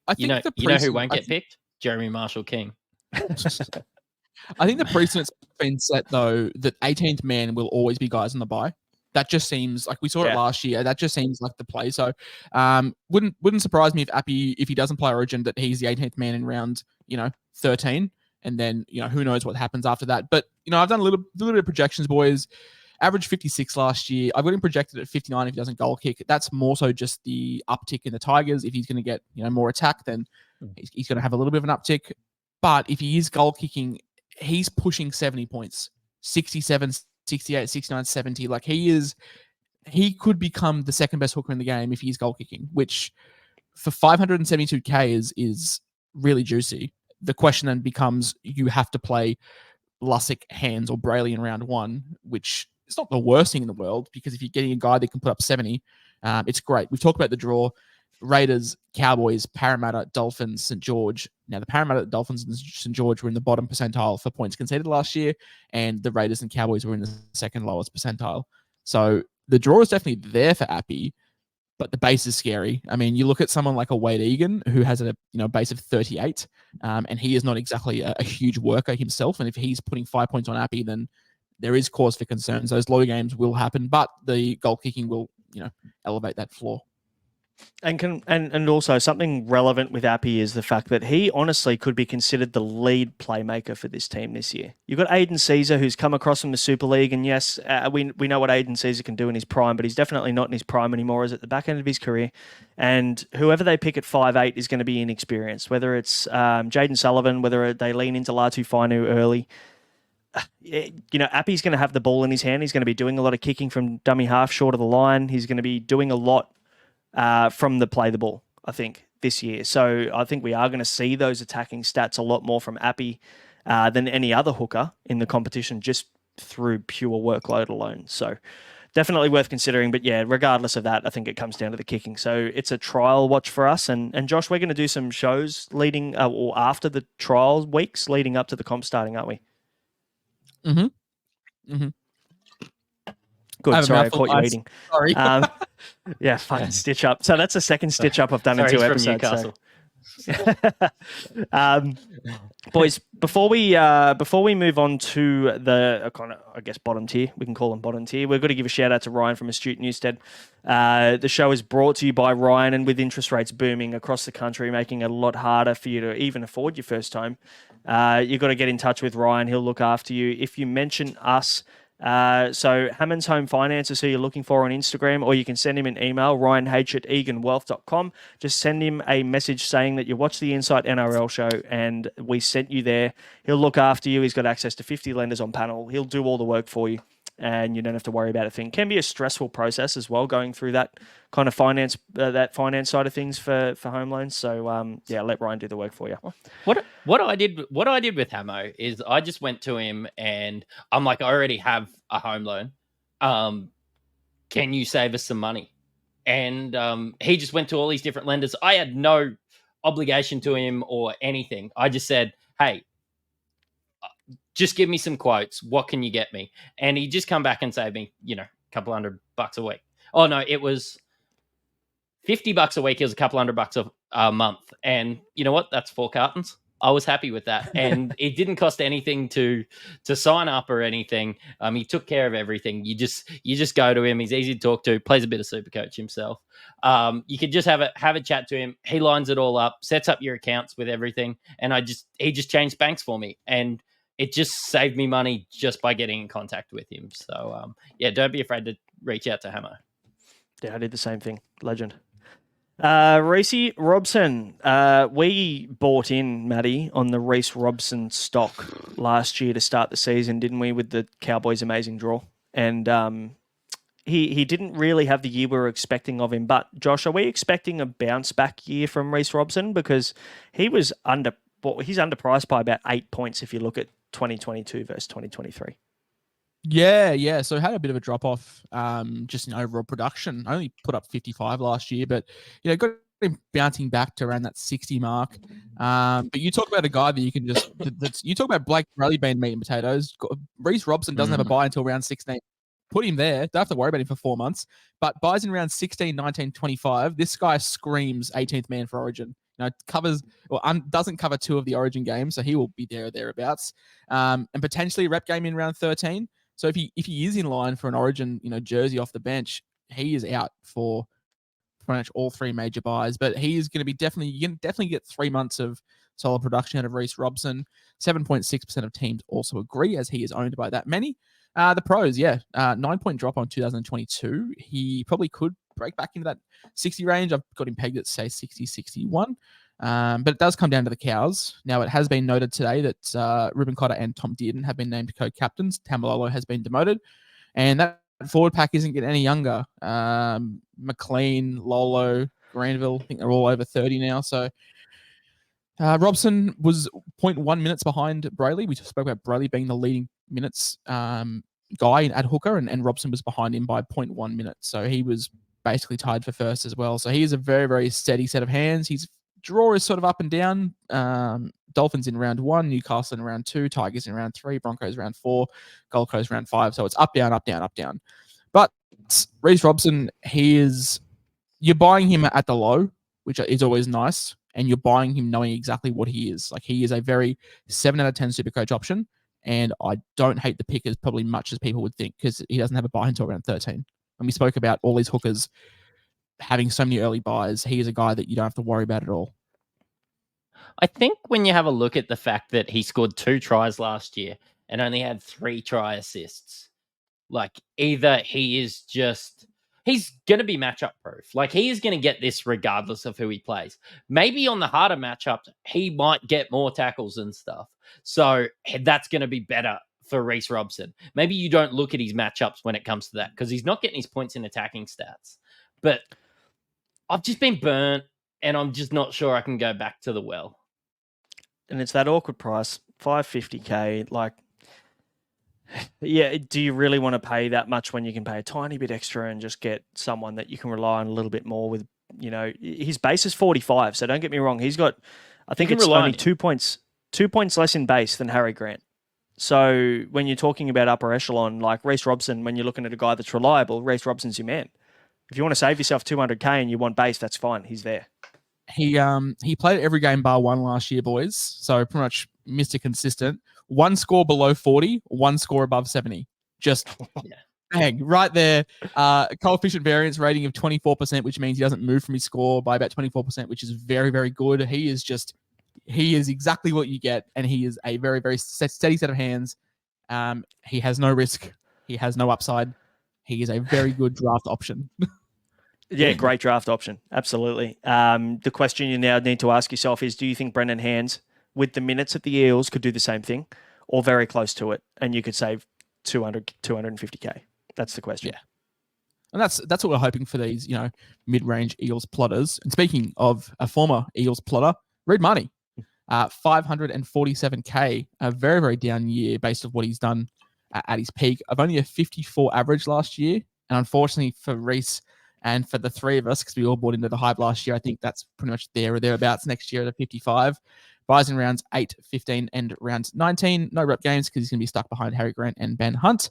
D: I think
E: you know who won't get picked? Jeremy Marshall King.
D: I think the precedent's been set, though, that 18th man will always be guys on the bye. That just seems like we saw it last year. That just seems like the play. So wouldn't surprise me if Appy, if he doesn't play Origin, that he's the 18th man in round 13, and then who knows what happens after that. But I've done a little bit of projections, boys. Average 56 last year. I've got him projected at 59 if he doesn't goal kick. That's more so just the uptick in the Tigers. If he's going to get more attack, then he's going to have a little bit of an uptick. But if he is goal kicking, he's pushing 70 points, 67, 68, 69, 70. Like he could become the second best hooker in the game if he's goal kicking, which for 572k is really juicy. The question then becomes, you have to play Lussick, Hands, or Brayley in round 1, which is not the worst thing in the world, because if you're getting a guy that can put up 70, it's great. We've talked about the draw. Raiders, Cowboys, Parramatta, Dolphins, St. George. Now, the Parramatta, Dolphins, and St. George were in the bottom percentile for points conceded last year, and the Raiders and Cowboys were in the second lowest percentile. So the draw is definitely there for Appy, but the base is scary. I mean, you look at someone like a Wade Egan, who has a base of 38, and he is not exactly a huge worker himself. And if he's putting 5 points on Appy, then there is cause for concerns. Those low games will happen, but the goal kicking will, elevate that floor.
C: And also something relevant with Appy is the fact that he honestly could be considered the lead playmaker for this team this year. You've got Aiden Caesar, who's come across from the Super League, and yes, we know what Aiden Caesar can do in his prime, but he's definitely not in his prime anymore. He's at the back end of his career, and whoever they pick at 5'8" is going to be inexperienced. Whether it's Jaden Sullivan, whether they lean into Latu Fainu early. Appy's going to have the ball in his hand. He's going to be doing a lot of kicking from dummy half short of the line. He's going to be doing a lot from the play the ball, I think, this year. So I think we are going to see those attacking stats a lot more from Appy than any other hooker in the competition, just through pure workload alone. So definitely worth considering. But yeah, regardless of that, I think it comes down to the kicking. So it's a trial watch for us. And Josh, we're going to do some shows leading or after the trial weeks leading up to the comp starting, aren't we? Good. Sorry, I caught you eating.
D: Sorry.
C: Yeah, fucking stitch up. So that's the second stitch up I've done in 2 episodes. Boys, before we move on to the kind of, I guess, bottom tier, we can call them bottom tier. We've got to give a shout out to Ryan from Astute Newstead. The show is brought to you by Ryan, and with interest rates booming across the country, making it a lot harder for you to even afford your first home, you've got to get in touch with Ryan. He'll look after you if you mention us. So Hammond's Home Finance is who you're looking for on Instagram, or you can send him an email, ryanh@eganwealth.com. Just send him a message saying that you watched the Insight NRL show and we sent you there. He'll look after you. He's got access to 50 lenders on panel. He'll do all the work for you, and you don't have to worry about a thing. It can be a stressful process as well, going through that kind of finance side of things for home loans. So let Ryan do the work for you.
E: What I did with Hamo is I just went to him and I'm like, I already have a home loan. Can you save us some money? And he just went to all these different lenders. I had no obligation to him or anything. I just said, hey, just give me some quotes. What can you get me? And he just come back and saved me, a couple $100 a week. Oh no, it was $50 a week. It was a couple $100 a month. And you know what? That's 4 cartons. I was happy with that. And it didn't cost anything to sign up or anything. He took care of everything. You just go to him. He's easy to talk to, plays a bit of Supercoach himself. You could just have a chat to him. He lines it all up, sets up your accounts with everything. And he just changed banks for me. And it just saved me money just by getting in contact with him. So don't be afraid to reach out to Hamo.
C: Yeah, I did the same thing. Legend. Reece Robson. We bought in, Matty, on the Reece Robson stock last year to start the season, didn't we, with the Cowboys' amazing draw? And he didn't really have the year we were expecting of him. But, Josh, are we expecting a bounce-back year from Reece Robson? Because he's underpriced by about 8 points if you look at 2022 versus 2023.
D: Yeah. So had a bit of a drop off just in overall production. Only put up 55 last year, but got him bouncing back to around that 60 mark. But you talk about a guy that you can just you talk about Blake Rally being meat and potatoes. Reece Robson doesn't have a bye until round 16. Put him there. Don't have to worry about him for 4 months. But buys in round 16, 19, 25. This guy screams 18th man for Origin. Covers or doesn't cover 2 of the Origin games, so he will be there or thereabouts. And potentially a rep game in round 13. So if he is in line for an Origin, jersey off the bench, he is out for pretty much all three major buys. But he is going to be definitely get 3 months of solid production out of Reece Robson. 7.6% of teams also agree, as he is owned by that many. The pros, 9-point drop on 2022. He probably could break back into that 60 range. I've got him pegged at, say, 60, 61. But it does come down to the cows. Now, it has been noted today that Ruben Cotter and Tom Dearden have been named co-captains. Tamalolo has been demoted. And that forward pack isn't getting any younger. McLean, Lolo, Granville, I think they're all over 30 now. So Robson was 0.1 minutes behind Brayley. We spoke about Brayley being the leading minutes guy at hooker, and Robson was behind him by 0.1 minutes. So he was basically tied for first as well. So he is a very, very steady set of hands. His draw is sort of up and down. Dolphins in round 1, Newcastle in round 2, Tigers in round 3, Broncos round 4, Gold Coast round 5. So it's up, down, up, down, up, down. But Reece Robson, you're buying him at the low, which is always nice. And you're buying him knowing exactly what he is. Like, he is a very 7 out of 10 Supercoach option. And I don't hate the pick as probably much as people would think, because he doesn't have a buy until around 13. And we spoke about all these hookers having so many early buys. He is a guy that you don't have to worry about at all.
E: I think when you have a look at the fact that he scored 2 tries last year and only had 3 try assists, like, either he's going to be matchup proof. Like, he is going to get this regardless of who he plays. Maybe on the harder matchups, he might get more tackles and stuff. So that's going to be better for Reece Robson. Maybe you don't look at his matchups when it comes to that, because he's not getting his points in attacking stats. But I've just been burnt, and I'm just not sure I can go back to the well.
C: And it's that awkward price, $550K. Like, yeah, do you really want to pay that much when you can pay a tiny bit extra and just get someone that you can rely on a little bit more with? His base is 45, so don't get me wrong. He's got, I think it's only 2 points less in base than Harry Grant. So when you're talking about upper echelon, like Reece Robson, when you're looking at a guy that's reliable, Reece Robson's your man. If you want to save yourself $200K and you want base, that's fine. He's there. He
D: played every game bar 1 last year, boys. So pretty much Mr. Consistent. 1 score below 40, 1 score above 70. Just bang, right there. Coefficient variance rating of 24%, which means he doesn't move from his score by about 24%, which is very, very good. He is exactly what you get, and he is a very, very steady set of hands. He has no risk. He has no upside. He is a very good draft option.
C: Yeah, great draft option. Absolutely. The question you now need to ask yourself is, do you think Brendan Hands, with the minutes at the Eels, could do the same thing or very close to it, and you could save 250K? That's the question.
D: Yeah. And that's what we're hoping for these, mid-range Eels plotters. And speaking of a former Eels plotter, Reed Money, 547K, a very, very down year based on what he's done at his peak of only a 54 average last year. And unfortunately for Reece and for the three of us, because we all bought into the hype last year, I think that's pretty much there or thereabouts next year at a 55. Buys in rounds 8, 15, and round 19. No rep games because he's going to be stuck behind Harry Grant and Ben Hunt.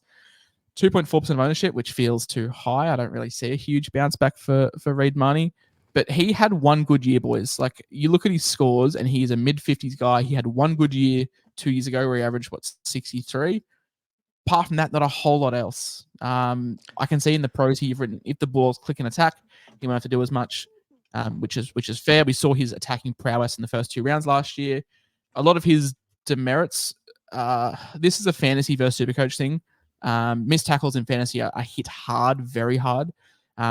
D: 2.4% of ownership, which feels too high. I don't really see a huge bounce back for Reed Money. But he had one good year, boys. Like, you look at his scores, and he's a mid-50s guy. He had one good year 2 years ago where he averaged, 63? Apart from that, not a whole lot else. I can see in the pros you've written, if the Bulldogs click and attack, he won't have to do as much, which is fair. We saw his attacking prowess in the first 2 rounds last year. A lot of his demerits, this is a fantasy versus Supercoach thing. Missed tackles in fantasy are hit hard, very hard.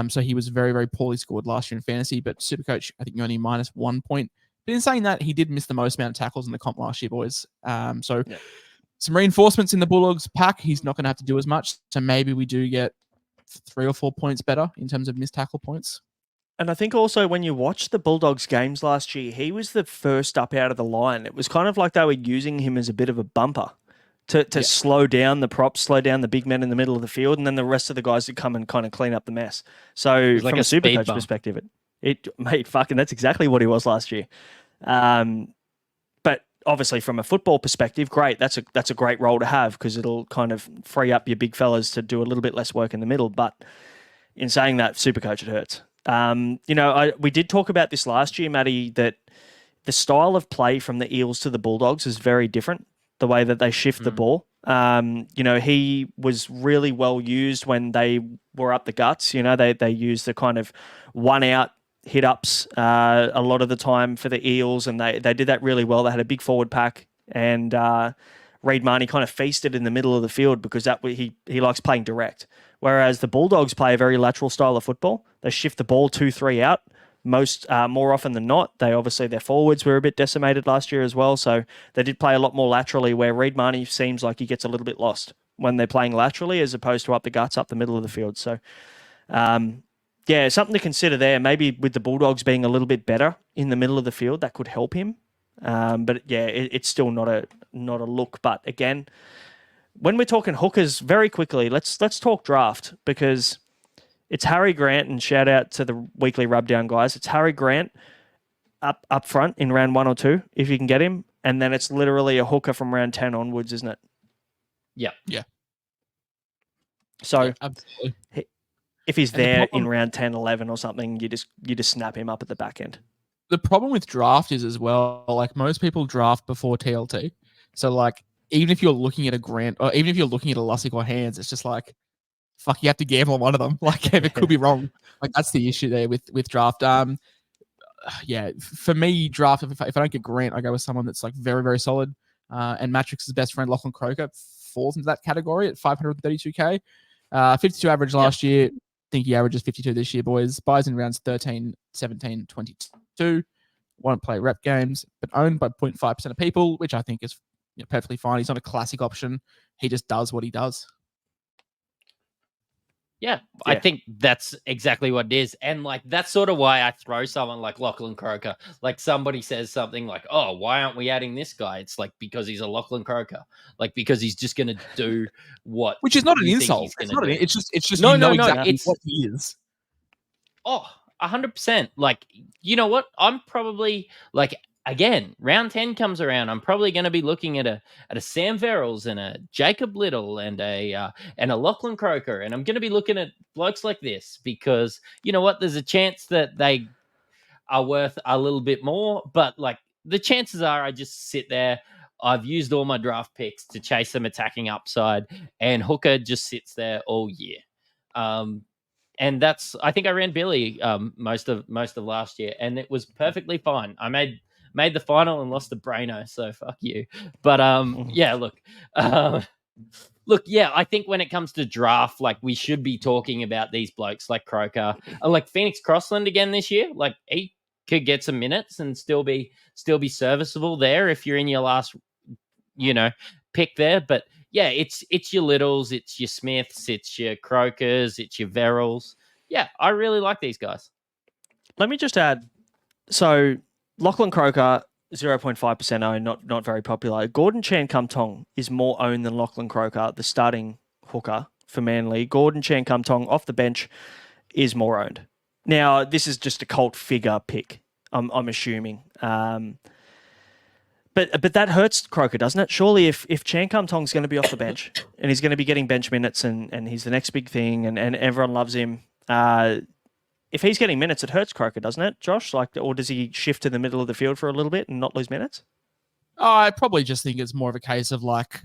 D: So he was very, very poorly scored last year in fantasy, but Supercoach, I think, only minus 1 point. But in saying that, he did miss the most amount of tackles in the comp last year, boys. Some reinforcements in the Bulldogs pack. He's not going to have to do as much. So maybe we do get 3 or 4 points better in terms of missed tackle points.
C: And I think also when you watch the Bulldogs games last year, he was the first up out of the line. It was kind of like they were using him as a bit of a bumper to slow down the props, slow down the big men in the middle of the field, and then the rest of the guys would come and kind of clean up the mess. So from a Supercoach perspective, that's exactly what he was last year. But obviously from a football perspective, great. That's a great role to have because it'll kind of free up your big fellas to do a little bit less work in the middle. But in saying that, Supercoach, it hurts. We did talk about this last year, Matty, that the style of play from the Eels to the Bulldogs is very different. The way that they shift the ball. He was really well used when they were up the guts. They used the kind of one out hit ups a lot of the time for the Eels, and they did that really well. They had a big forward pack, and Reid Marnie kind of feasted in the middle of the field because he likes playing direct. Whereas the Bulldogs play a very lateral style of football. They shift the ball 2-3 out. More often than not, their forwards were a bit decimated last year as well, so they did play a lot more laterally, where Reid Marnie seems like he gets a little bit lost when they're playing laterally as opposed to up the guts, up the middle of the field. So, something to consider there. Maybe with the Bulldogs being a little bit better in the middle of the field, that could help him. It's still not a look. But again, when we're talking hookers, very quickly, let's talk draft, because it's Harry Grant, and shout out to the weekly rubdown guys. It's Harry Grant up front in round 1 or 2, if you can get him. And then it's literally a hooker from round 10 onwards, isn't it?
E: Yeah.
D: Yeah.
C: So
D: yeah, absolutely.
C: If he's there in round 10, 11 or something, you just snap him up at the back end.
D: The problem with draft is as well, like most people draft before TLT. So like, even if you're looking at a Grant, or even if you're looking at a Lussick or Hands, it's just like, fuck, you have to gamble on one of them. Like, it could be wrong. Like, that's the issue there with draft. For me, draft, if I don't get Grant, I go with someone that's like very, very solid. And Mattrix's best friend, Lachlan Croker, falls into that category at 532k. 52 average last year. I think he averages 52 this year, boys. Buys in rounds 13, 17, 22. Won't play rep games, but owned by 0.5% of people, which I think is perfectly fine. He's not a classic option. He just does what he does.
E: Yeah, I think that's exactly what it is. And like, that's sort of why I throw someone like Lachlan Croker. Like, somebody says something like, oh, why aren't we adding this guy? It's like, because he's a Lachlan Croker. Like, because he's just going to do what.
D: Which is not an insult. It's just exactly what he is.
E: Oh, 100%. Like, you know what? I'm probably like, again, round 10 comes around. I'm probably going to be looking at a Sam Verrills and a Jacob Little and a Lachlan Croker, and I'm going to be looking at blokes like this because you know what? There's a chance that they are worth a little bit more, but like the chances are, I just sit there. I've used all my draft picks to chase some attacking upside, and Hooker just sits there all year. And that's, I think I ran Billy most of last year, and it was perfectly fine. I made the final and lost to Braino, so fuck you. But I think when it comes to draft, like, we should be talking about these blokes like Croker, like Phoenix Crossland again this year. Like, he could get some minutes and still be serviceable there if you're in your last, pick there. But yeah, it's your Littles, it's your Smiths, it's your Crokers, it's your Verrills. Yeah, I really like these guys.
C: Let me just add, so Lachlan Croker, 0.5% owned, not very popular. Gordon Chan Kum Tong is more owned than Lachlan Croker, the starting hooker for Manly. Gordon Chan Kum Tong off the bench is more owned. Now, this is just a cult figure pick, I'm assuming. But that hurts Croker, doesn't it? Surely if Chan Kum Tong's going to be off the bench and he's going to be getting bench minutes and he's the next big thing and everyone loves him, if he's getting minutes, it hurts Croker, doesn't it, Josh? Or does he shift to the middle of the field for a little bit and not lose minutes?
D: I probably just think it's more of a case of like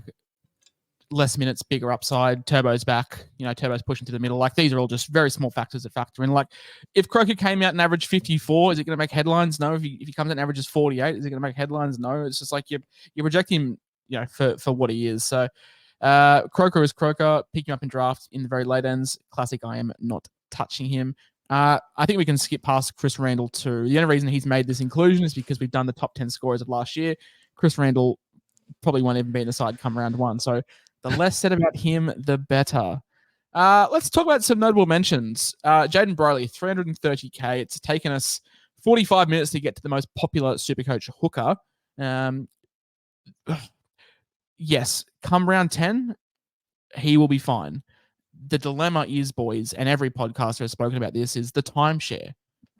D: less minutes, bigger upside. Turbo's back. Turbo's pushing to the middle. Like, these are all just very small factors that factor in. Like, if Croker came out and averaged 54, is it going to make headlines? No. If he comes out and averages 48, is it going to make headlines? No. It's just like you reject him, for what he is. So Croker is Croker. Picking up in draft in the very late ends. Classic. I am not touching him. I think we can skip past Chris Randall too. The only reason he's made this inclusion is because we've done the top 10 scorers of last year. Chris Randall probably won't even be in the side come round 1. So the less said about him, the better. Let's talk about some notable mentions. Jaden Broley, 330k. It's taken us 45 minutes to get to the most popular Supercoach hooker. Yes, come round 10, he will be fine. The dilemma is, boys, and every podcaster has spoken about this, is the timeshare.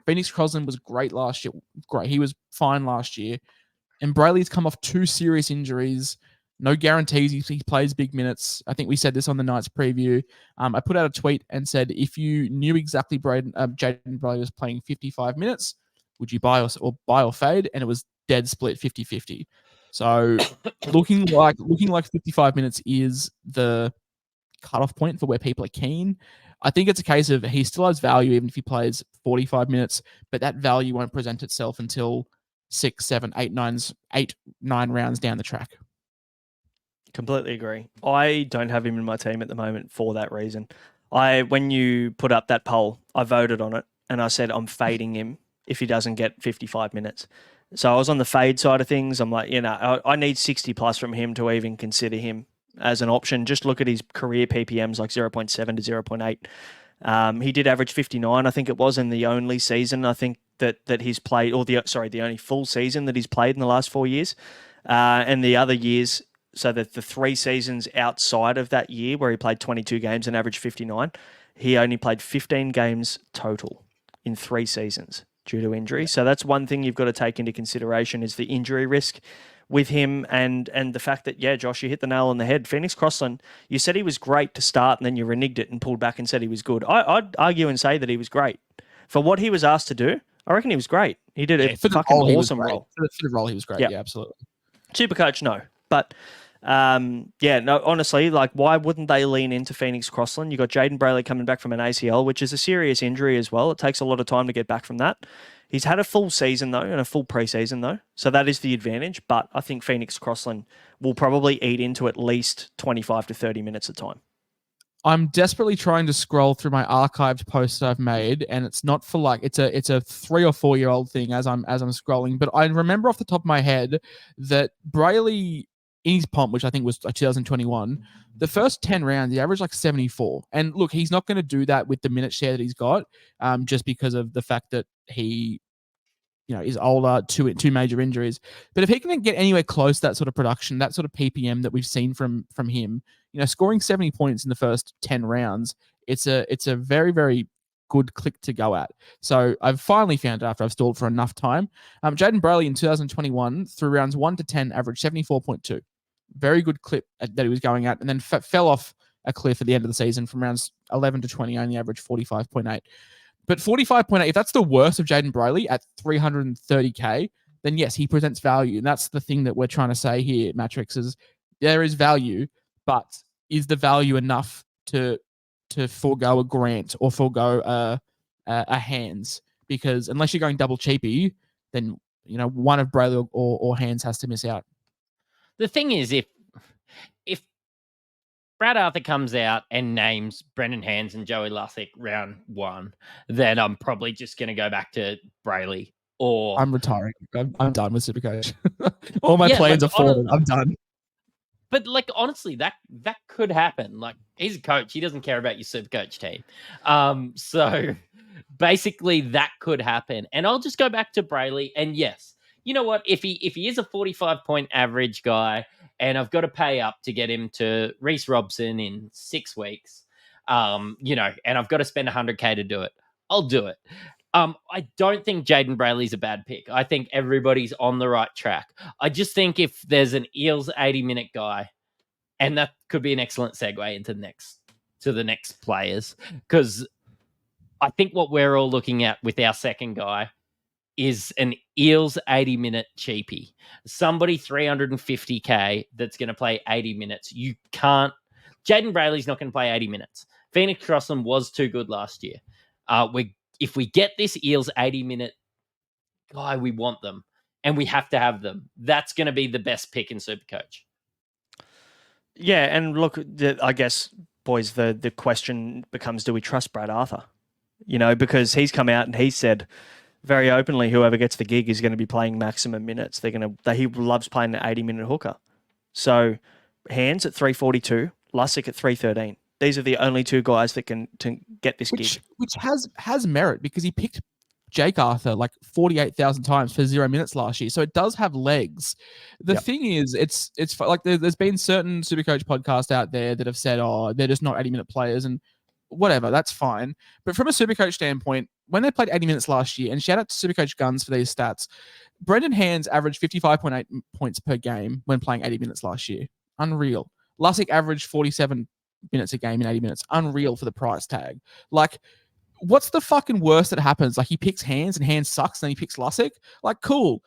D: Phoenix Crossland was great last year. Great. He was fine last year. And Brayley's come off 2 serious injuries. No guarantees he plays big minutes. I think we said this on the night's preview. I put out a tweet and said, if you knew exactly Jaden Broley was playing 55 minutes, would you buy or fade? And it was dead split 50-50. So looking like 55 minutes is the cutoff point for where people are keen. I think it's a case of he still has value even if he plays 45 minutes, but that value won't present itself until 6, 7, 8, 9 rounds down the track.
C: Completely agree. I don't have him in my team at the moment for that reason. When you put up that poll, I voted on it and I said I'm fading him if he doesn't get 55 minutes. So I was on the fade side of things. I'm like, I need 60 plus from him to even consider him as an option. Just look at his career PPMs, like 0.7 to 0.8. He did average 59, I think it was, in the only season I think that he's played, or the only full season that he's played in the last 4 years. And the other years, so that the 3 seasons outside of that year where he played 22 games and averaged 59, he only played 15 games total in 3 seasons due to injury. So that's one thing you've got to take into consideration is the injury risk with him and the fact that, Josh, you hit the nail on the head. Phoenix Crossland, you said he was great to start and then you reneged it and pulled back and said he was good. I'd argue and say that he was great. For what he was asked to do, I reckon he was great. He did a fucking awesome role.
D: For the role, he was great. Yeah, absolutely.
C: Supercoach, no. But honestly, like, why wouldn't they lean into Phoenix Crossland? You got Jaden Brayley coming back from an ACL, which is a serious injury as well. It takes a lot of time to get back from that. He's had a full season, though, and a full preseason, though. So that is the advantage. But I think Phoenix Crossland will probably eat into at least 25 to 30 minutes of time.
D: I'm desperately trying to scroll through my archived posts I've made, and it's not for like it's a 3 or 4 year old thing as I'm scrolling. But I remember off the top of my head that Brayley in his pomp, which I think was 2021, the first 10 rounds, he averaged like 74. And look, he's not going to do that with the minute share that he's got, just because of the fact that he, is older, two major injuries. But if he can get anywhere close to that sort of production, that sort of PPM that we've seen from him, scoring 70 points in the first 10 rounds, it's a very, very good click to go at. So I've finally found it after I've stalled for enough time. Jaden Brayley in 2021 through rounds 1 to 10 averaged 74.2. Very good clip that he was going at, and then fell off a cliff at the end of the season from rounds 11 to 20, only averaged 45.8. But 45.8, if that's the worst of Jaden Brayley at 330K, then yes, he presents value. And that's the thing that we're trying to say here, Mattrix, is there is value, but is the value enough to forego a Grant or forego a Hands? Because unless you're going double cheapy, then one of Brayley or Hands has to miss out.
E: The thing is, if Brad Arthur comes out and names Brendan Hands and Joey Lussick round 1, then I'm probably just going to go back to Brayley. Or
D: I'm retiring. I'm done with Supercoach. All my plans are forwarded. I'm done.
E: But honestly, that could happen. He's a coach. He doesn't care about your Supercoach team. So basically, that could happen. And I'll just go back to Brayley. And yes, you know what? If he is a 45-point average guy, and I've got to pay up to get him to Reece Robson in 6 weeks, and I've got to spend $100K to do it, I'll do it. I don't think Jaden Brayley's a bad pick. I think everybody's on the right track. I just think if there's an Eels 80-minute guy, and that could be an excellent segue into the next players, because I think what we're all looking at with our second guy is an Eels 80-minute cheapie. Somebody 350K that's going to play 80 minutes. You can't... Jaden Brayley's not going to play 80 minutes. Phoenix Crossland was too good last year. If we get this Eels 80-minute guy, we want them. And we have to have them. That's going to be the best pick in Supercoach.
C: Yeah, and look, I guess, boys, the question becomes, do we trust Brad Arthur? Because he's come out and he said very openly, whoever gets the gig is going to be playing maximum minutes. He loves playing an 80-minute hooker. So Hands at 342, Lussick at 313. These are the only 2 guys that can get this gig.
D: Which has merit because he picked Jake Arthur 48,000 times for 0 minutes last year. So it does have legs. The thing is, it's like there's been certain Supercoach podcasts out there that have said, they're just not 80-minute players, and whatever, that's fine. But from a Supercoach standpoint, when they played 80 minutes last year, and shout out to Supercoach Guns for these stats, Brendan Hands averaged 55.8 points per game when playing 80 minutes last year. Unreal. Lussick averaged 47 minutes a game in 80 minutes. Unreal for the price tag. What's the fucking worst that happens? He picks Hands and Hands sucks, and then he picks Lussick. Cool.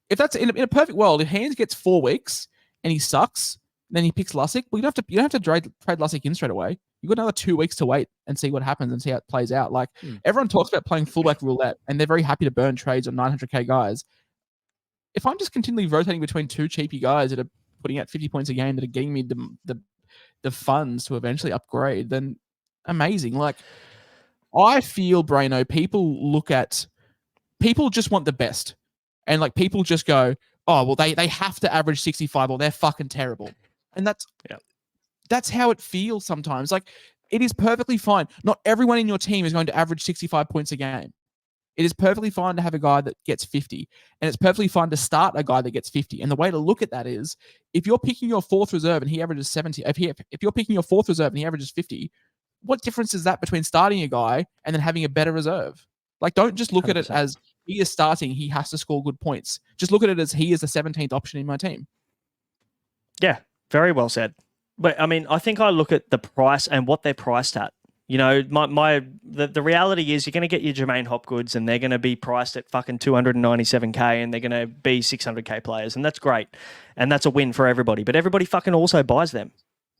D: if that's in a perfect world, if Hands gets 4 weeks and he sucks, then he picks Lussick. Well, you don't have to trade Lussick in straight away. You've got another 2 weeks to wait and see what happens and see how it plays out. Like everyone talks about playing fullback roulette, and they're very happy to burn trades on 900k guys. If I'm just continually rotating between 2 cheapy guys that are putting out 50 points a game that are getting me the funds to eventually upgrade, then amazing. Like I feel, Braino, people just want the best. And like people just go, oh, well, they have to average 65 or they're fucking terrible. And that's how it feels sometimes. Like it is perfectly fine. Not everyone in your team is going to average 65 points a game. It is perfectly fine to have a guy that gets 50. And it's perfectly fine to start a guy that gets 50. And the way to look at that is if you're picking your 4th reserve and he averages 70, if you're picking your 4th reserve and he averages 50, what difference is that between starting a guy and then having a better reserve? Like, don't just look 100%. At it as he is starting, he has to score good points. Just look at it as he is the 17th option in my team.
C: Yeah, very well said. But I mean, I think I look at the price and what they're priced at. You know, the reality is you're going to get your Jermaine Hopgoods and they're going to be priced at fucking 297k and they're going to be 600k players, and that's great. And that's a win for everybody. But everybody fucking also buys them.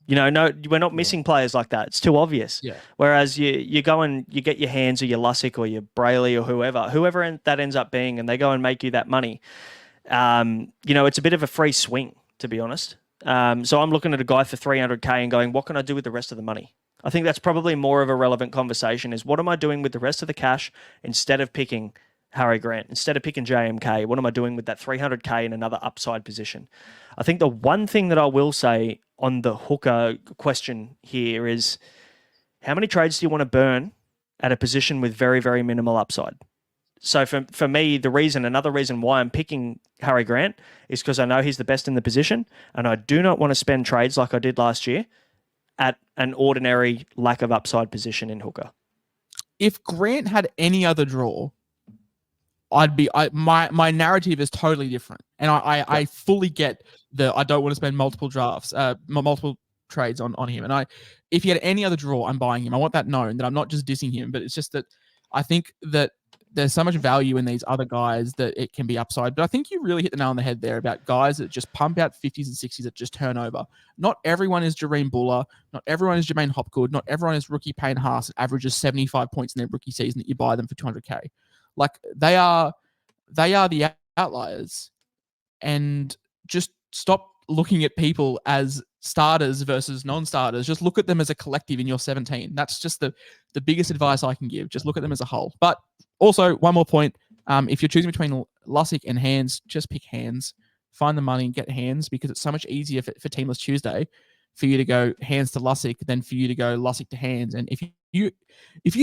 C: You know, no, we're not missing players like that. It's too obvious.
D: Yeah.
C: Whereas you go and you get your Hands or your Lussick or your Brayley or whoever that ends up being, and they go and make you that money. You know, it's a bit of a free swing, to be honest. So I'm looking at a guy for 300k and going, what can I do with the rest of the money? I think that's probably more of a relevant conversation is what am I doing with the rest of the cash instead of picking Harry Grant, instead of picking JMK? What am I doing with that 300k in another upside position? I think the one thing that I will say on the hooker question here is how many trades do you want to burn at a position with very, very minimal upside? So for me, another reason why I'm picking Harry Grant is because I know he's the best in the position and I do not want to spend trades like I did last year at an ordinary lack of upside position in hooker.
D: If Grant had any other draw, my narrative is totally different. And I fully get I don't want to spend multiple trades on him. And if he had any other draw, I'm buying him. I want that known that I'm not just dissing him, but it's just that I think that there's so much value in these other guys that it can be upside. But I think you really hit the nail on the head there about guys that just pump out 50s and 60s that just turn over. Not everyone is Jareem Buller. Not everyone is Jermaine Hopgood. Not everyone is rookie Payne Haas that averages 75 points in their rookie season that you buy them for 200k. Like they are the outliers. And just stop looking at people as starters versus non-starters. Just look at them as a collective in your 17. That's just the biggest advice I can give. Just look at them as a whole. But also, one more point. If you're choosing between Lussick and Hands, just pick Hands. Find the money and get Hands because it's so much easier for Teamless Tuesday for you to go Hands to Lussick than for you to go Lussick to Hands. And if you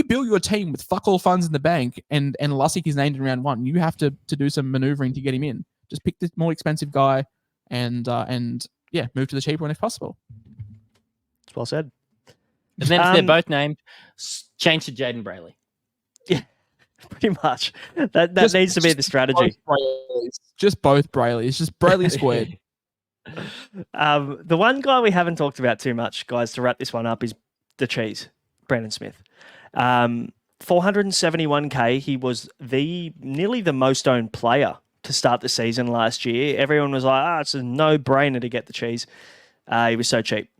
D: build your team with fuck all funds in the bank and Lussick is named in round 1, you have to do some maneuvering to get him in. Just pick the more expensive guy and move to the cheaper one if possible.
C: It's well said.
E: And then if they're both named, change to Jaden Brayley.
C: Yeah, pretty much. That needs to be the strategy.
D: Just both Brayleys. Just Brayley squared.
C: The one guy we haven't talked about too much, guys, to wrap this one up is the cheese, Brandon Smith. 471k. He was nearly the most owned player to start the season last year. Everyone was like, it's a no-brainer to get the cheese. He was so cheap.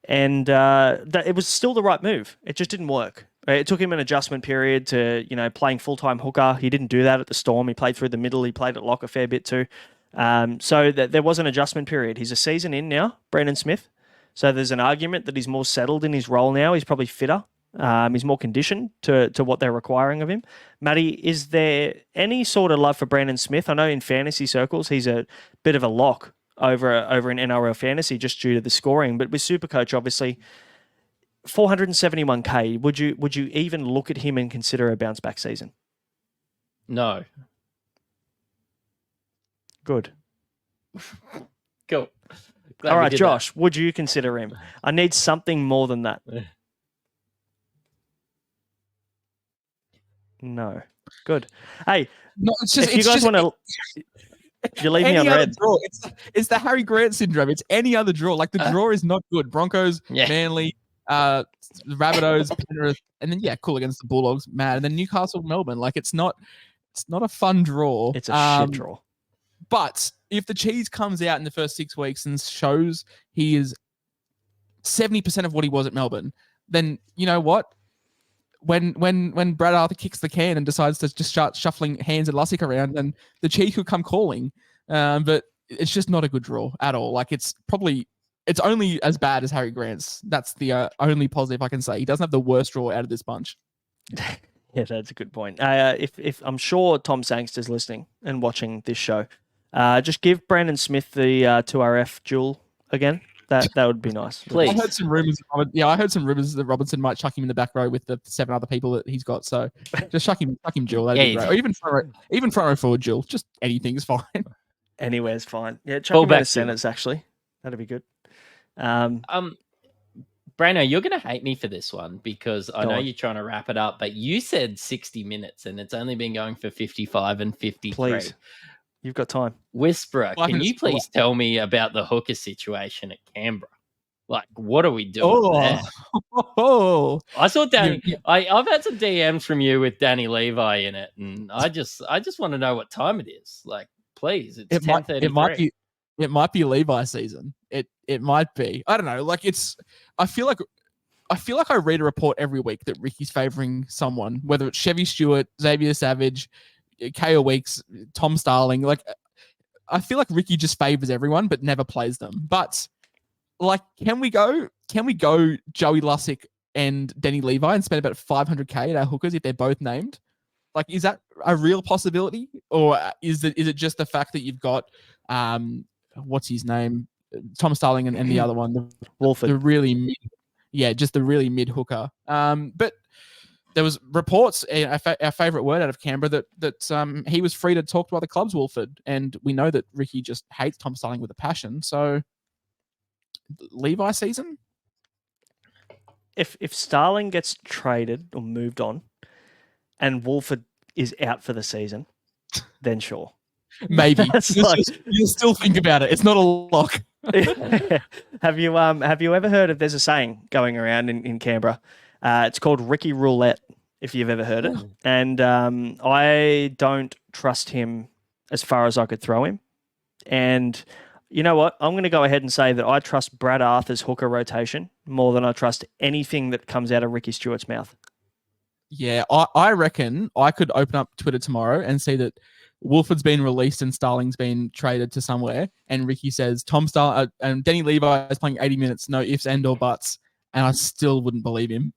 C: And it was still the right move. It just didn't work. It took him an adjustment period to, playing full-time hooker. He didn't do that at the Storm. He played through the middle. He played at lock a fair bit too. So there was an adjustment period. He's a season in now, Brandon Smith. So there's an argument that he's more settled in his role now. He's probably fitter. He's more conditioned to what they're requiring of him. Matty, is there any sort of love for Brandon Smith? I know in fantasy circles he's a bit of a lock over in NRL fantasy just due to the scoring, but with Supercoach, obviously, 471k. Would you even look at him and consider a bounce back season?
E: No.
C: Good.
E: Cool.
C: All right, Josh, would you consider him? I need something more than that. No. Good. Hey,
D: no, it's just,
C: if you guys want to... You leave me on red.
D: Draw. It's the Harry Grant syndrome. It's any other draw. Like the draw is not good. Broncos, Manly, Rabbitohs, Penrith, and then cool against the Bulldogs, mad, and then Newcastle, Melbourne. Like it's not a fun draw.
C: It's a shit draw.
D: But if the cheese comes out in the first 6 weeks and shows he is 70% of what he was at Melbourne, then you know what? When Brad Arthur kicks the can and decides to just start shuffling Hands and Lussick around, then the cheese could come calling. But it's just not a good draw at all. Like it's only as bad as Harry Grant's. That's the only positive I can say. He doesn't have the worst draw out of this bunch.
C: Yeah, that's a good point. If I'm sure Tom Sangster's listening and watching this show, just give Brandon Smith the 2RF duel again. That would be nice.
E: Please.
D: I heard some rumors. I heard some rumors that Robinson might chuck him in the back row with the 7 other people that he's got. So just chuck him duel. That'd be great. Or even front row forward duel. Just anything's fine.
C: Anywhere's fine. Yeah, chuck him in the centers actually. That'd be good.
E: Braino, you're going to hate me for this one because I know you're trying to wrap it up, but you said 60 minutes and it's only been going for 55 and 53.
C: Please. You've got time.
E: Whisperer, can you please tell me about the hooker situation at Canberra? Like, what are we doing there? I saw Danny. I've had some DMs from you with Danny Levi in it, and I just want to know what time it is. Like, please, it's 10:33.
D: It might be Levi season. It might be. I don't know. Like I feel like I read a report every week that Ricky's favouring someone, whether it's Chevy Stewart, Xavier Savage, KO Weeks, Tom Starling. Like I feel like Ricky just favours everyone but never plays them. But like, can we go Joey Lussick and Denny Levi and spend about $500K at our hookers if they're both named? Like, is that a real possibility, or is it just the fact that you've got what's his name, Tom Starling and the other one,
C: Wolford,
D: the really mid, just the really mid hooker. But there was reports, our favourite word out of Canberra, that he was free to talk to other clubs, Wolford, and we know that Ricky just hates Tom Starling with a passion. So Levi season.
C: If Starling gets traded or moved on, and Wolford is out for the season, then sure.
D: Maybe. You'll still think about it. It's not a lock.
C: Have you ever heard of, there's a saying going around in Canberra, it's called Ricky Roulette, if you've ever heard it. And I don't trust him as far as I could throw him. And you know what? I'm going to go ahead and say that I trust Brad Arthur's hooker rotation more than I trust anything that comes out of Ricky Stewart's mouth.
D: Yeah, I reckon I could open up Twitter tomorrow and see that Wolford's been released and Starling's been traded to somewhere, and Ricky says and Denny Levi is playing 80 minutes, no ifs and or buts, and I still wouldn't believe him.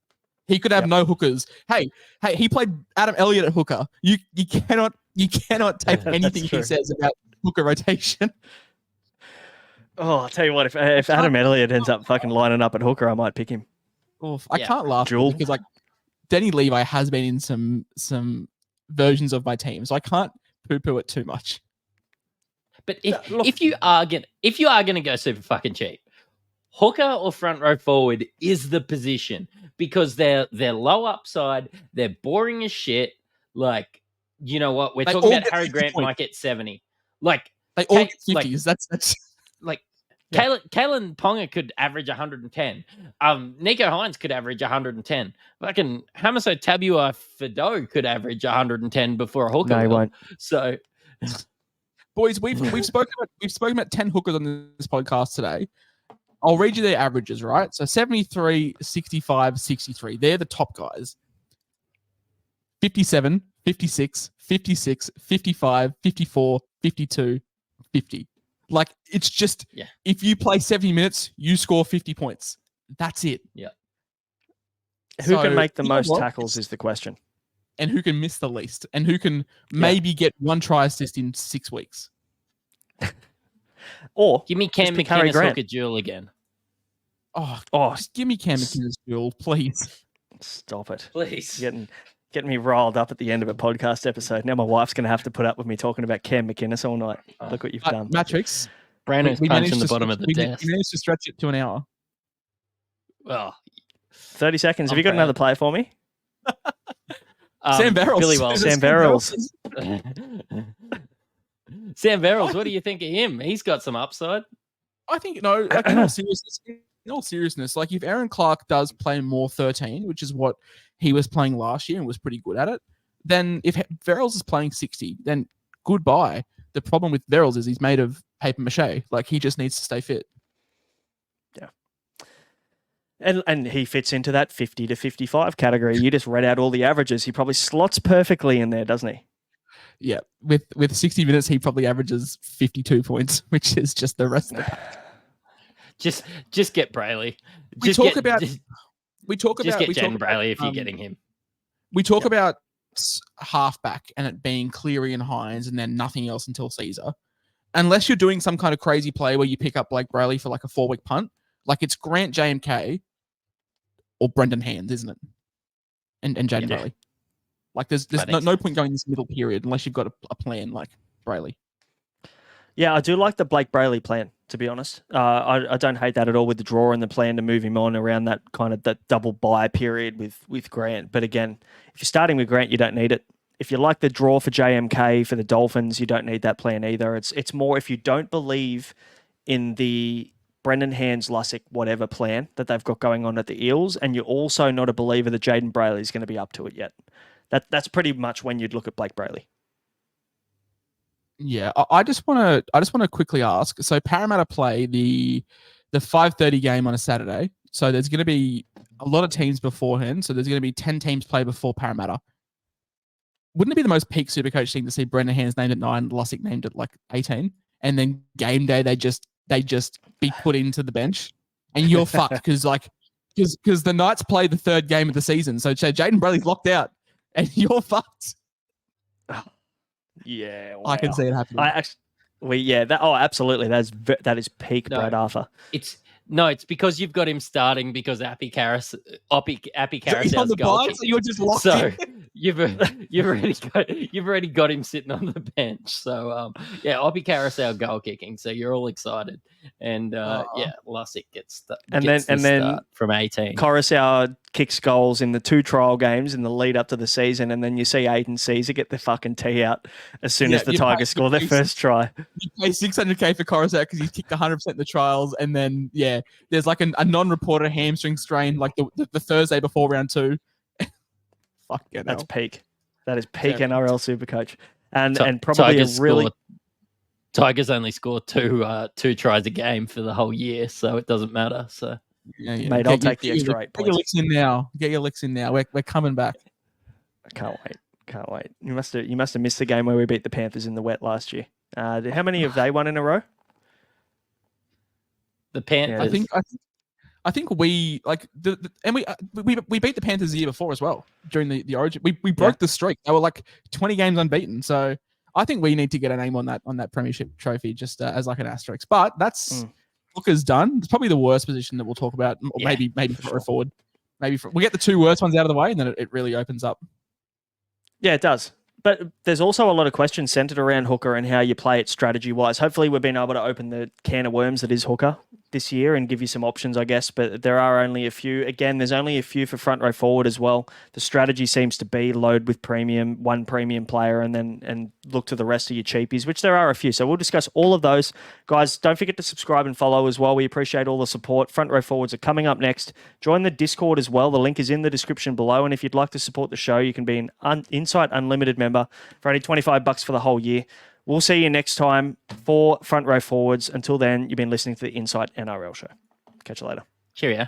D: He could have no hookers. Hey, he played Adam Elliott at hooker. You cannot take anything he says about hooker rotation.
C: Oh, I'll tell you what, if Adam Elliott ends up fucking lining up at hooker, I might pick him.
D: I can't laugh because like Denny Levi has been in some versions of my team, so I can't poo-poo it too much.
E: But if you are gonna go super fucking cheap, hooker or front row forward is the position, because they're low upside, they're boring as shit. Like, you know what? We're talking about Harry Grant might get 70. Like
D: they all get 50s. That's
E: like Kalen Ponga could average 110. Nico Hines could average 110. Fucking Hamaso Tabua Fido could average 110 before a hooker.
C: No, he won't.
E: So,
D: boys, we've spoken about 10 hookers on this podcast today. I'll read you their averages, right? So 73, 65, 63. They're the top guys. 57, 56, 56, 55, 54, 52, 50. Like, it's just, if you play 70 minutes, you score 50 points. That's it.
E: Yeah.
C: Who can make the most tackles is the question.
D: And who can miss the least. And who can maybe get one try assist in 6 weeks.
C: Or
E: give me Cam McInnes hooker duel again.
D: Oh, just give me Cam McInnes duel, please.
C: Stop it.
E: Please.
C: Getting me riled up at the end of a podcast episode. Now my wife's going to have to put up with me talking about Cam McInnes all night. Look what you've done.
D: Mattrix.
E: Braino's punching the bottom of the desk.
D: We managed to stretch it to an hour.
E: Well,
C: 30 seconds. Have you got another player for me?
D: Sam Verrills.
E: Billy Wells.
C: Sam Verrills.
E: Sam Verrills, what do you think of him? He's got some upside.
D: I think, like, in all seriousness, like if Aaron Clark does play more 13, which is what he was playing last year and was pretty good at it, then if Verrills is playing 60, then goodbye. The problem with Verrills is he's made of paper mache. Like, he just needs to stay fit.
C: Yeah. And he fits into that 50 to 55 category. You just read out all the averages. He probably slots perfectly in there, doesn't he?
D: Yeah. With 60 minutes, he probably averages 52 points, which is just the rest of the pack.
E: Just get Brayley.
D: We talk about
E: Jaden Brayley if you're getting him.
D: We talk about halfback and it being Cleary and Hines and then nothing else until Caesar. Unless you're doing some kind of crazy play where you pick up Blake Brayley for like a 4-week punt, like it's Grant JMK or Brendan Hands, isn't it? And Jaden Brayley. Like there's no point going this middle period unless you've got a plan like Brayley.
C: Yeah, I do like the Blake Brayley plan, to be honest. I don't hate that at all with the draw and the plan to move him on around that kind of that double bye period with Grant. But again, if you're starting with Grant, you don't need it. If you like the draw for JMK for the Dolphins, you don't need that plan either. It's more if you don't believe in the Brendan Hands, Lussick, whatever plan that they've got going on at the Eels, and you're also not a believer that Jaden Brayley is going to be up to it yet. That's pretty much when you'd look at Blake Brayley.
D: Yeah, I just want to quickly ask. So Parramatta play the 5:30 game on a Saturday. So there's going to be a lot of teams beforehand. So there's going to be 10 teams play before Parramatta. Wouldn't it be the most peak Supercoach thing to see Brendan Hands named at 9, Lussick named at like 18, and then game day they just be put into the bench, and you're fucked because the Knights play the third game of the season. So Jaden Brayley's locked out, and you're fucked.
C: Yeah, wow.
D: I can see it happening.
C: Absolutely. That is peak Brad Arthur.
E: It's because you've got him starting because Appy Carousel
D: He's on the bye, so you're just locked in.
E: You've already got him sitting on the bench. So Appy Carousel goal kicking. So you're all excited, and Lussick gets the start from 18.
C: Coruscant kicks goals in the 2 trial games in the lead up to the season, and then you see Aiden Caesar get the fucking tee out as soon as the Tigers score their first try.
D: You pay $600K for Coruscant because he's kicked 100% in the trials, and then there's like a non-reported hamstring strain like the Thursday before round 2.
C: That's peak. That is peak NRL Supercoach, and probably
E: Tigers Tigers only score two tries a game for the whole year, so it doesn't matter. So.
C: Yeah. Mate, I'll take the extra 8 points.
D: Get your licks in now. We're coming back.
C: I can't wait. You must have missed the game where we beat the Panthers in the wet last year. How many have they won in a row?
E: The Panthers.
D: I think we like we beat the Panthers the year before as well during the Origin. We broke the streak. They were like 20 games unbeaten. So I think we need to get a name on that premiership trophy just as like an asterisk. But that's. Hooker's done. It's probably the worst position that we'll talk about. Or maybe for forward. We'll get the 2 worst ones out of the way, and then it really opens up.
C: Yeah, it does. But there's also a lot of questions centered around Hooker and how you play it strategy-wise. Hopefully we've been able to open the can of worms that is Hooker this year and give you some options, I guess. But there are only a few. Again, there's only a few for front row forward as well. The strategy seems to be load with one premium player and look to the rest of your cheapies, which there are a few. So we'll discuss all of those. Guys, don't forget to subscribe and follow as well. We appreciate all the support. Front row forwards are coming up next. Join the Discord as well. The link is in the description below. And if you'd like to support the show, you can be an Insight Unlimited member for only $25 for the whole year. We'll see you next time for Front Row Forwards. Until then, you've been listening to the Insight NRL show. Catch you later.
E: Cheerio.